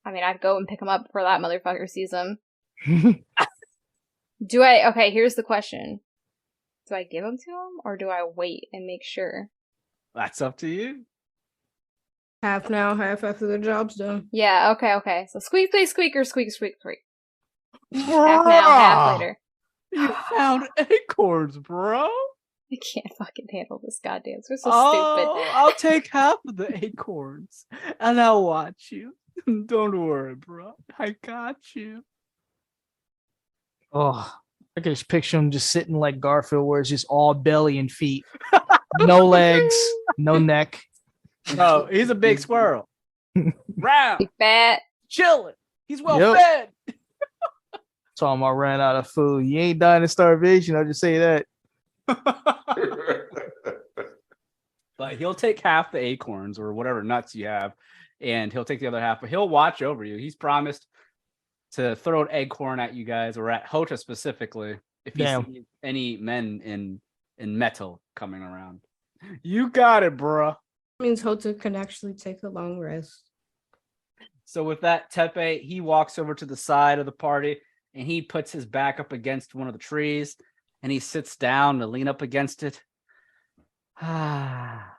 I mean, I'd go and pick him up before that motherfucker sees him. Do I? Okay, here's the question. Do I give them to him or do I wait and make sure? That's up to you. Half now, half after the job's done. Yeah, okay. So squeak, squeak, squeak, or squeak, squeak, squeak. Half now, half later. You found acorns, bro. I can't fucking handle this goddamn. We're so Oh, I'll take half of the acorns and I'll watch you. Don't worry, bro. I got you. Oh, I can just picture him just sitting like Garfield, where it's just all belly and feet, no legs, no neck. No, he's a big squirrel. Round, Big fat. chilling. He's well Yep. fed. Talking about ran out of food. You ain't dying of starvation. I'll just say that. But he'll take half the acorns or whatever nuts you have, and he'll take the other half, but he'll watch over you. He's promised to throw an acorn at you guys, or at Houta specifically, if he Damn. sees any men in metal coming around. You got it, bro. Means Houta can actually take a long rest. So with that, Tepe, he walks over to the side of the party and he puts his back up against one of the trees and he sits down to lean up against it. Ah,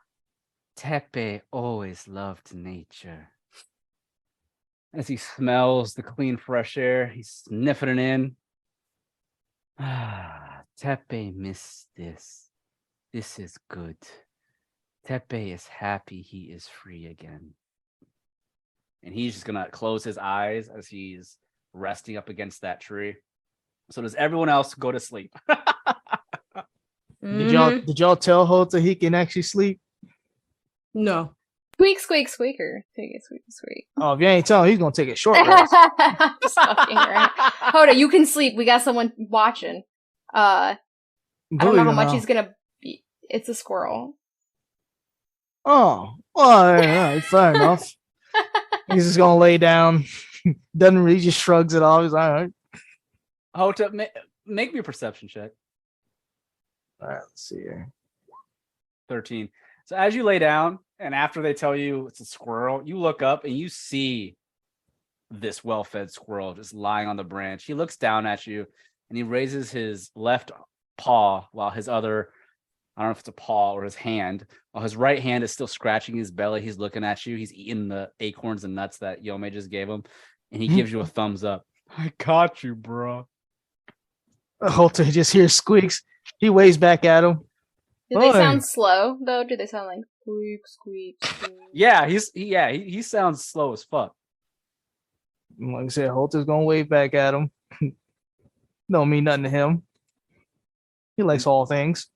Tepe always loved nature. As he smells the clean, fresh air, he's sniffing it in. Ah, Tepe missed this. This is good. Tepe is happy he is free again. And he's just gonna close his eyes as he's resting up against that tree. So does everyone else go to sleep? Did y'all tell Houta he can actually sleep? No. Squeak, squeak, squeaker. Squeak, squeak, squeak. Oh, if you ain't telling him, he's gonna take a short rest. Just fucking around. Hoda, you can sleep. We got someone watching. I don't know how much he's gonna be. It's a squirrel. Oh, well, all right, fair enough. He's just gonna lay down. Doesn't really, just shrugs it off. He's all right. Houta, make me a perception check. All right, let's see here. 13. So as you lay down, and after they tell you it's a squirrel, you look up and you see this well-fed squirrel just lying on the branch. He looks down at you and he raises his left paw while his other, I don't know if it's a paw or his hand, while his right hand is still scratching his belly. He's looking at you. He's eating the acorns and nuts that Yome just gave him. And he gives you a thumbs up. I got you, bro. Houta just hears squeaks. He waves back at him. Do they Oi. sound slow though? Do they sound like squeak, squeak, squeak? Yeah, he sounds slow as fuck. Like I said, Houta's gonna wave back at him. Don't mean nothing to him. He likes all things.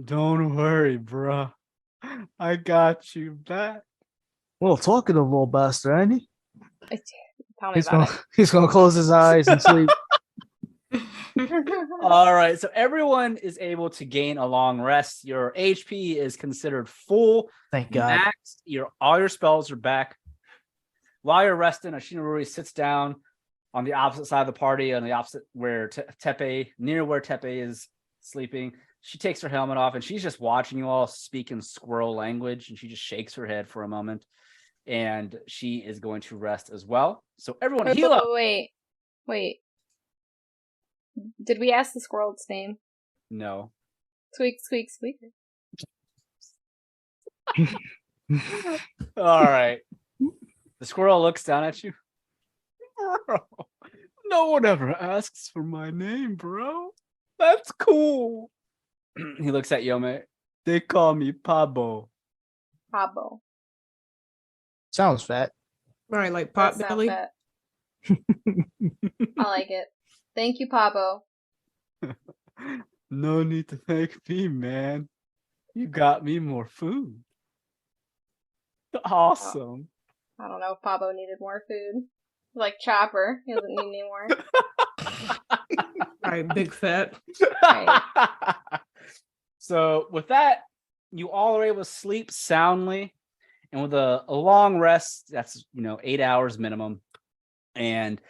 Don't worry, bro. I got you back. Well, talkative little bastard, ain't he? Tell me about it. He's gonna close his eyes and sleep. All right, so everyone is able to gain a long rest. Your HP is considered full. Thank God. Maxed. All your spells are back. While you're resting, Roroi sits down on the opposite side of the party, on the opposite where near where Tepe is sleeping. She takes her helmet off and she's just watching you all speak in squirrel language, and she just shakes her head for a moment. And she is going to rest as well. So everyone heal up. Wait. Did we ask the squirrel's name? No. Squeak, squeak, squeak. All right. The squirrel looks down at you. Bro, no one ever asks for my name, bro. That's cool. He looks at Yome. They call me Pabo. Pabo. Sounds fat. Right, like That pot sounds belly. fat. I like it. Thank you, Pabo. No need to thank me, man. You got me more food. Awesome. I don't know if Pabo needed more food. Like Chopper. He doesn't need any more. All right, big fat. Right. So with that, you all are able to sleep soundly, and with a long rest, that's 8 hours minimum. And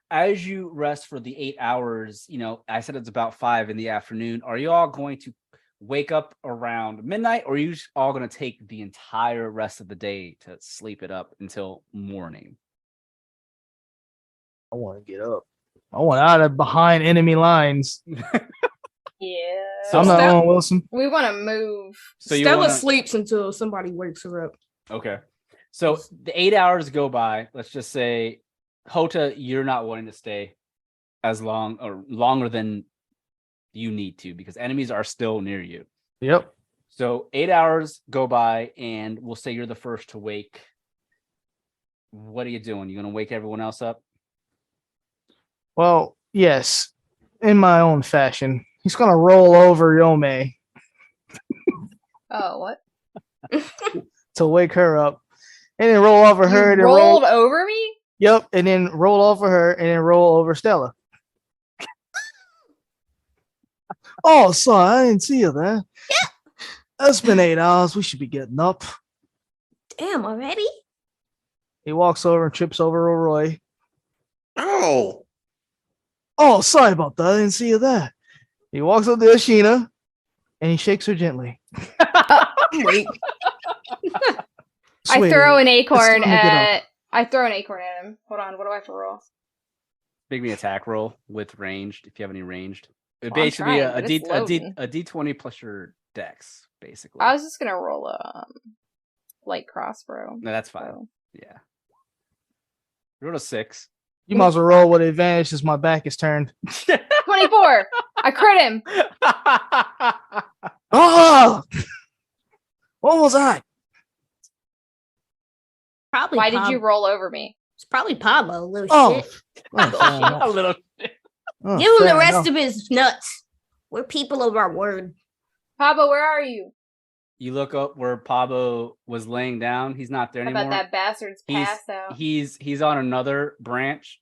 as you rest for the 8 hours, I said it's about 5 in the afternoon. Are you all going to wake up around midnight, or are you all going to take the entire rest of the day to sleep it up until morning? I want to get up. I want out of behind enemy lines. Yeah. So I'm not Stella- on Wilson. We want to move. So you Stella wanna... sleeps until somebody wakes her up. Okay. So the 8 hours go by. Let's just say, Houta, you're not wanting to stay as long or longer than you need to because enemies are still near you. Yep. So 8 hours go by, and we'll say you're the first to wake. What are you doing? You gonna wake everyone else up? Well, yes, in my own fashion. He's gonna roll over Yome Oh, what? to wake her up, and then roll over her. You And rolled over me? Yep, and then roll over her, and then roll over Stella. Oh, sorry, I didn't see you there. Yeah. It's been 8 hours. We should be getting up. Damn, already? He walks over and trips over Roroi. Oh, Oh, sorry about that. I didn't see you there. He walks up to Ashina, and he shakes her gently. Wait. I throw an acorn time to get at. I throw an acorn at him. Hold on. What do I have to roll? Make me attack roll with ranged if you have any ranged. It would Well, I'm basically trying, but it's loading. a D20 plus your dex, basically. I was just gonna roll a light crossbow. No, that's fine. So. Yeah. You rolled a 6. You might as well roll with advantage since my back is turned. 24. I crit him. Oh! What was I? Probably. Why did you roll over me? It's probably Pablo, little Oh. shit. A little. Oh, Give him the fair rest enough. of his nuts. We're people of our word. Pablo, where are you? You look up where Pablo was laying down. He's not there How anymore. about that bastard's passed out? He's on another branch,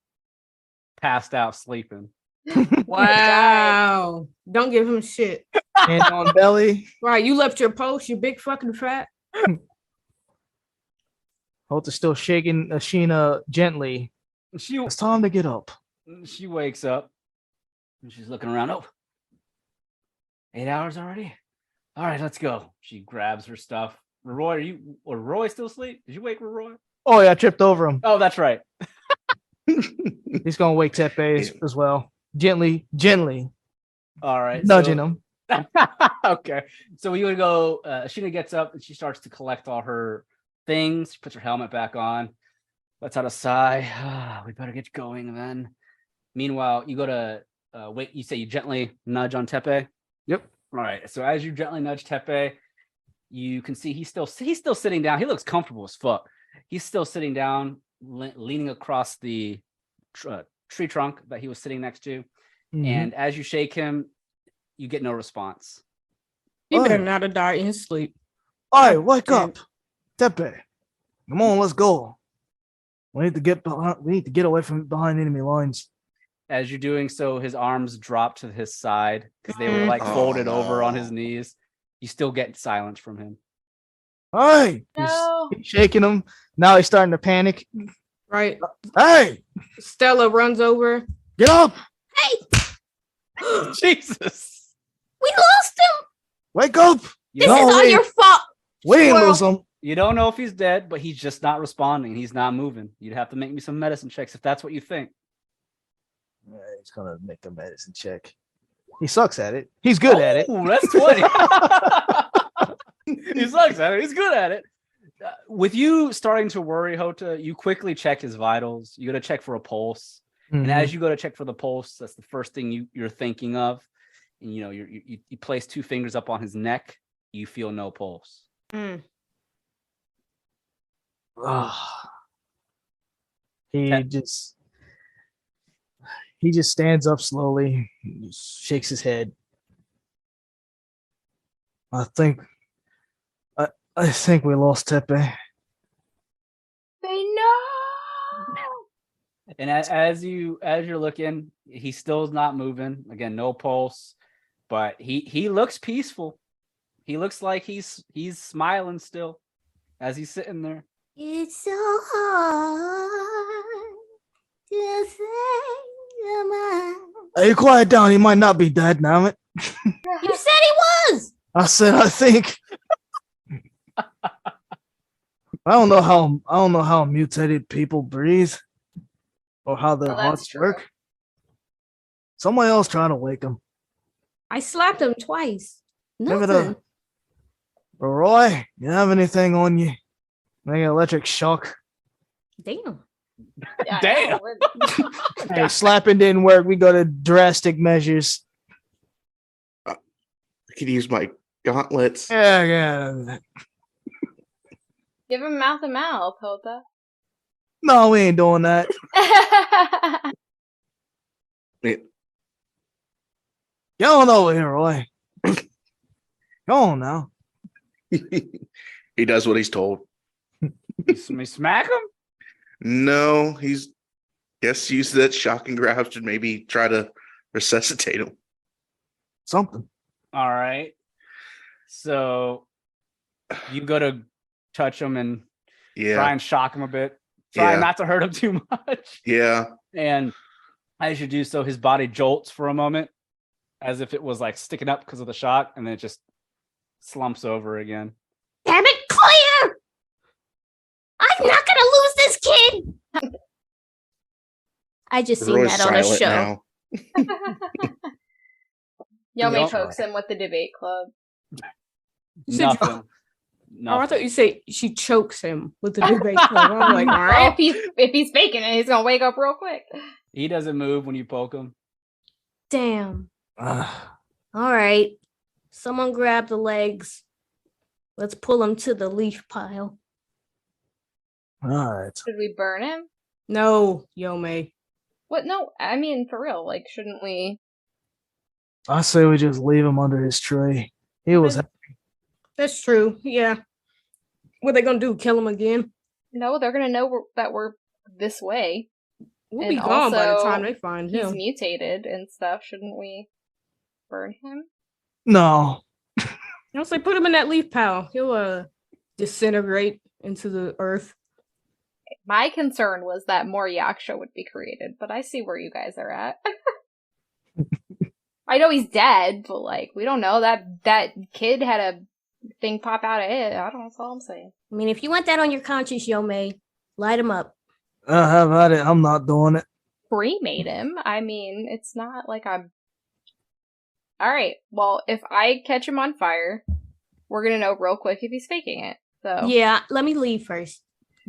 passed out, sleeping. Wow. Don't give him shit. Hand on belly. Right, you left your post, you big fucking fat. Hota's still shaking Ashina gently. She It's time to get up. wakes up and she's looking around. Oh, 8 hours already? All right, let's go. She grabs her stuff. Roroi, Roroi still asleep? Did you wake Roroi? Oh yeah, I tripped over him. Oh, that's right. He's gonna wake Tepe as well. Gently. All right. Nudging him. Okay. So we would go, Sheena gets up and she starts to collect all her things. She puts her helmet back on. Lets out a sigh. We better get going then. Meanwhile, you go to wait, you say you gently nudge on Tepe. Yep. All right. So as you gently nudge Tepe, you can see he's still sitting down. He looks comfortable as fuck. He's still sitting down, leaning across the tree trunk that he was sitting next to. Mhm. And as you shake him, you get no response. He better Oi. not have died in his sleep. Oi, wake up. Tepe. Come on, let's go. We need to get behind, we need to get away from behind enemy lines. As you're doing so, his arms drop to his side because they were like Oh, folded over on no. his knees. You still get silence from him. Hey, No. he's shaking him. Now he's starting to panic. Right. Hey, Stella runs over. get up. Hey, Jesus. we lost him. Wake up. You This No, don't, is all wait. your fault. We didn't Squirrel. lose him. you don't know if he's dead, but he's just not responding. He's not moving. You'd have to make me some medicine checks if that's what you think. Yeah, he's gonna make a medicine check. He sucks at it. He's good at it. Ooh, that's 20. He sucks at it. He's good at it. With you starting to worry, Houta, you quickly check his vitals. You go to check for a pulse. Mhm. And as you go to check for the pulse, that's the first thing you're thinking of. And you place 2 fingers up on his neck. You feel no pulse. Mm. He just stands up slowly, shakes his head. I think we lost Tepe. They know. And as you're looking, he still is not moving. Again, no pulse, but he looks peaceful. He looks like he's smiling still as he's sitting there. It's so hard to say goodbye. Hey, quiet down. He might not be dead, damn it. You said he was. I said I think. I don't know how mutated people breathe or how their Well, that's hearts true. work. Somebody else trying to wake him. I slapped him twice. Give it Nothing. a Roy. You have anything on you? Like an electric shock. Damn. Yeah, I Damn. know. Hey, slapping didn't work. We go to drastic measures. I could use my gauntlets. Yeah. Give him mouth to mouth, Houta. No, we ain't doing that. It- Get on over here, Roy. Go on now. he does what he's told. You smack him? No, guess use that shocking grasp and maybe try to resuscitate him. Something. All right. So you go to touch him and try Yeah, and shock him a bit. Try Yeah. not to hurt him too much. yeah. And as you do so, his body jolts for a moment as if it was like sticking up because of the shock, and then it just slumps over again. Damn it, Claire! I'm not gonna lose this kid. I just seen Roy's that on a silent show. now. Yome Yep. pokes him with the debate club. You said Nothing. Oh, I Nothing. thought you say she chokes him with the debate club. I'm like, all right. If he's faking it, he's gonna wake up real quick. He doesn't move when you poke him. Damn. Uh, All right. Someone grab the legs. Let's pull him to the leaf pile. all right. Should we burn him? No, Yome. What? No, I mean for real. Like, shouldn't we? I say we just leave him under his tree. He was That's true. Yeah. What they gonna do? Kill him again? No, they're gonna know that we're this way. We'll And be gone by the also, time they find He's him. mutated and stuff. Shouldn't we burn him? no. I'll say put him in that leaf pile. He'll disintegrate into the earth. My concern was that more Yaksha would be created, but I see where you guys are at. I know he's dead, but like we don't know that kid had a thing pop out of it. I don't know. That's all I'm saying. I mean, if you want that on your conscience, Yome, light him up. How about it? I'm not doing it. Cremate him. I mean, it's not like I'm. All right. Well, if I catch him on fire, we're gonna know real quick if he's faking it. So Yeah, let me leave first.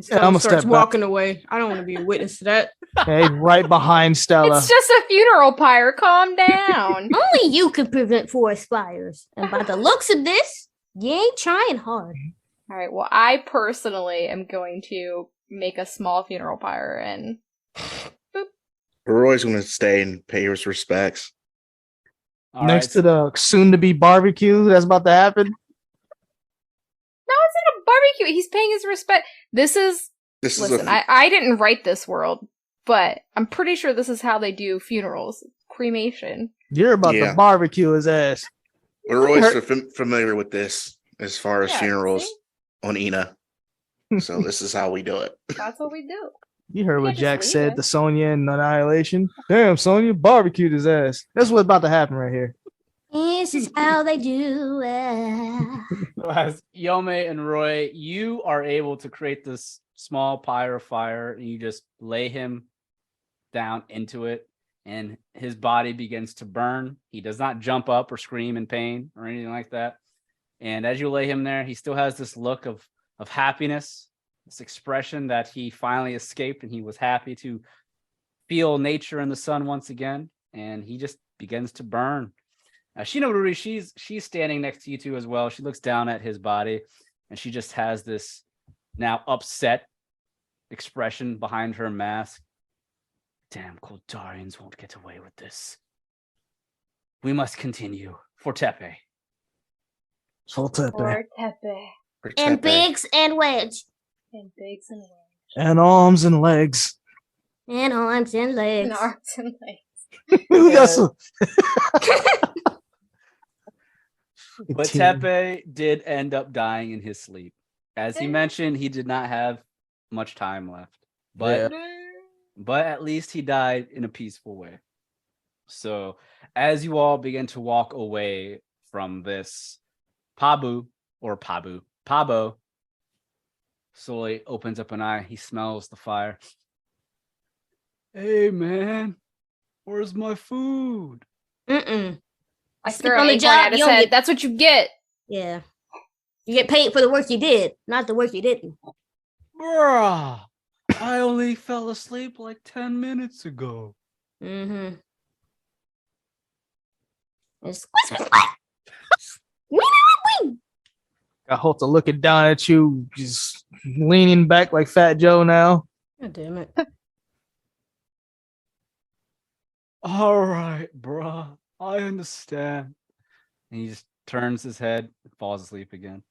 Yeah, I'm gonna starts step walking away. I don't want to be a witness to that. back. Hey, right behind Stella. it's just a funeral pyre. Calm down. Only you can prevent forest fires. And by the looks of this, you ain't trying hard. All right. Well, I personally am going to make a small funeral pyre and. Roy's going to stay and pay his respects. All Next right, to the soon-to-be barbecue that's about to happen. No, it's not a barbecue. He's paying his respect. Listen, I didn't write this world, but I'm pretty sure this is how they do funerals. Cremation. You're about to barbecue his ass. Roy's familiar with this as far as funerals see? on Ina. So this is how we do it. That's what we do. You heard You what can't just Jack leave said it. to Sonya in Annihilation. Damn, Sonya barbecued his ass. That's what's about to happen right here. This is how they do it. So as Yome and Roy, you are able to create this small pyre of fire, and you just lay him down into it, and his body begins to burn. He does not jump up or scream in pain or anything like that. And as you lay him there, he still has this look of happiness, this expression that he finally escaped, and he was happy to feel nature and the sun once again. And he just begins to burn. Shinoruri, she's standing next to you two as well. She looks down at his body, and she just has this now upset expression behind her mask. Damn, Koldarians won't get away with this. We must continue for Tepe. So Tepe. Or Tepe. And Biggs and Wedge. And Biggs and Wedge. And arms and legs. And arms and legs. And arms and legs. Who got some? But Tepe did end up dying in his sleep. As he mentioned, he did not have much time left. But at least he died in a peaceful way. So as you all begin to walk away from this, Pabo slowly opens up an eye. He smells the fire. Hey man, where's my food? I Sleep throw on an the acorn job, at his you don't head. get- That's what you get. Yeah. You get paid for the work you did, not the work you didn't. Bruh, I only fell asleep like 10 minutes ago. Mm-hmm. Got Houta looking down at you, just leaning back like Fat Joe now. God damn it. All right, bruh. I understand. And he just turns his head and falls asleep again.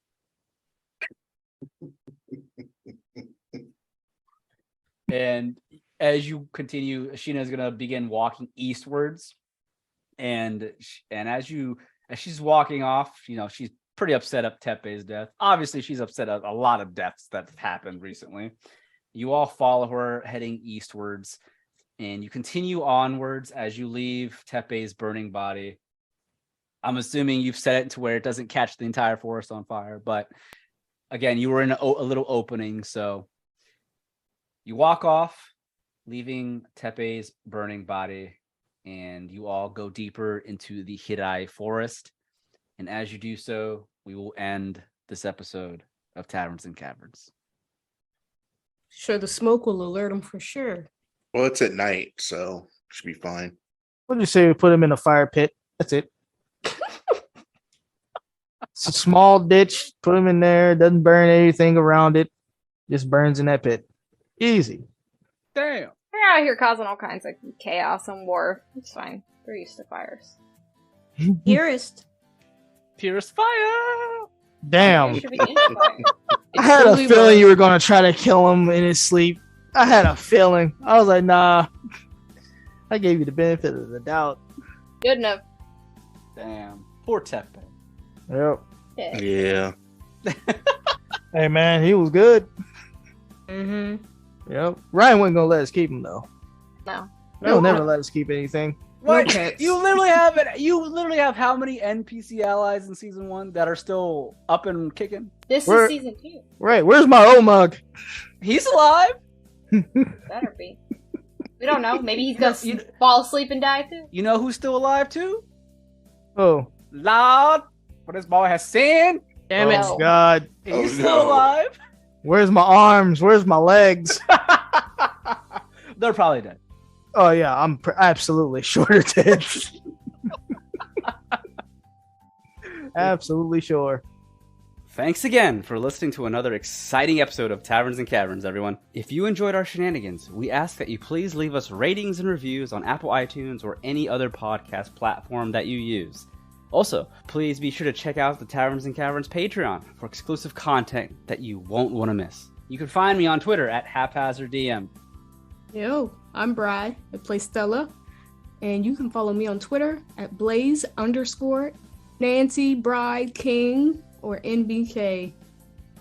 And as you continue, Sheena is going to begin walking eastwards. And as she's walking off, she's pretty upset at Tepe's death. Obviously, she's upset at a lot of deaths that have happened recently. You all follow her heading eastwards. And you continue onwards as you leave Tepe's burning body. I'm assuming you've set it to where it doesn't catch the entire forest on fire. But again, you were in a little opening. So you walk off, leaving Tepe's burning body. And you all go deeper into the Hirai forest. And as you do so, we will end this episode of Taverns and Caverns. Sure, the smoke will alert him for sure. Well, it's at night, so should be fine. What did you say? We put him in a fire pit. That's it. It's a small ditch. Put him in there. Doesn't burn anything around it. Just burns in that pit. Easy. Damn. They're out here causing all kinds of chaos and war. It's fine. They're used to fires. Purest. Purest Fire. Damn. They should be into fire. I had a Totally feeling was. you were going to try to kill him in his sleep. I had a feeling. I was like, nah. I gave you the benefit of the doubt. Good enough. Damn. Poor Tepe. Yep. Yeah. Hey, man, he was good. Mm-hmm. Yep. Ryan wasn't going to let us keep him, though. No. He'll never let us keep anything. What? pets. You literally have it. You literally have how many NPC allies in season 1 that are still up and kicking? This Where- is season 2. Right. Where's my Omug? He's alive. Better be. We don't know. Maybe he's gonna You- fall asleep and die too. You know who's still alive too? Oh, Lord, what this boy has sinned. Damn it. oh God. He's Oh, still no. alive. Where's my arms? Where's my legs? They're probably dead. Oh yeah, I'm absolutely sure it is. Absolutely sure. Thanks again for listening to another exciting episode of Taverns and Caverns, everyone. If you enjoyed our shenanigans, we ask that you please leave us ratings and reviews on Apple iTunes or any other podcast platform that you use. Also, please be sure to check out the Taverns and Caverns Patreon for exclusive content that you won't want to miss. You can find me on Twitter at HaphazardDM. Yo, I'm Brad. I play Stella. And you can follow me on Twitter at Blaze_Nancy Bride King or NBK.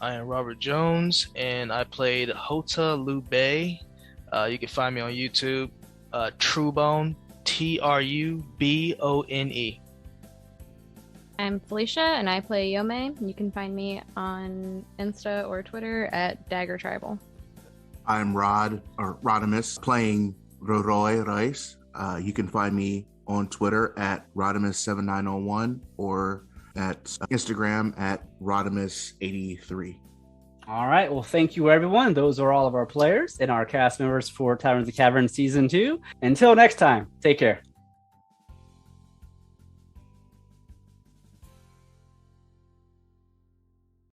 I am Robert Jones, and I played Houta Liu-bei. You can find me on YouTube, Truebone, Trubone. I'm Felicia, and I play Yome. You can find me on Insta or Twitter at daggertribal. I'm Rodimus, playing Roroi Royce. You can find me on Twitter at Rodimus7901 or at Instagram at Rodimus83. All right. Well, thank you, everyone. Those are all of our players and our cast members for Taverns and Caverns Season 2. Until next time, take care.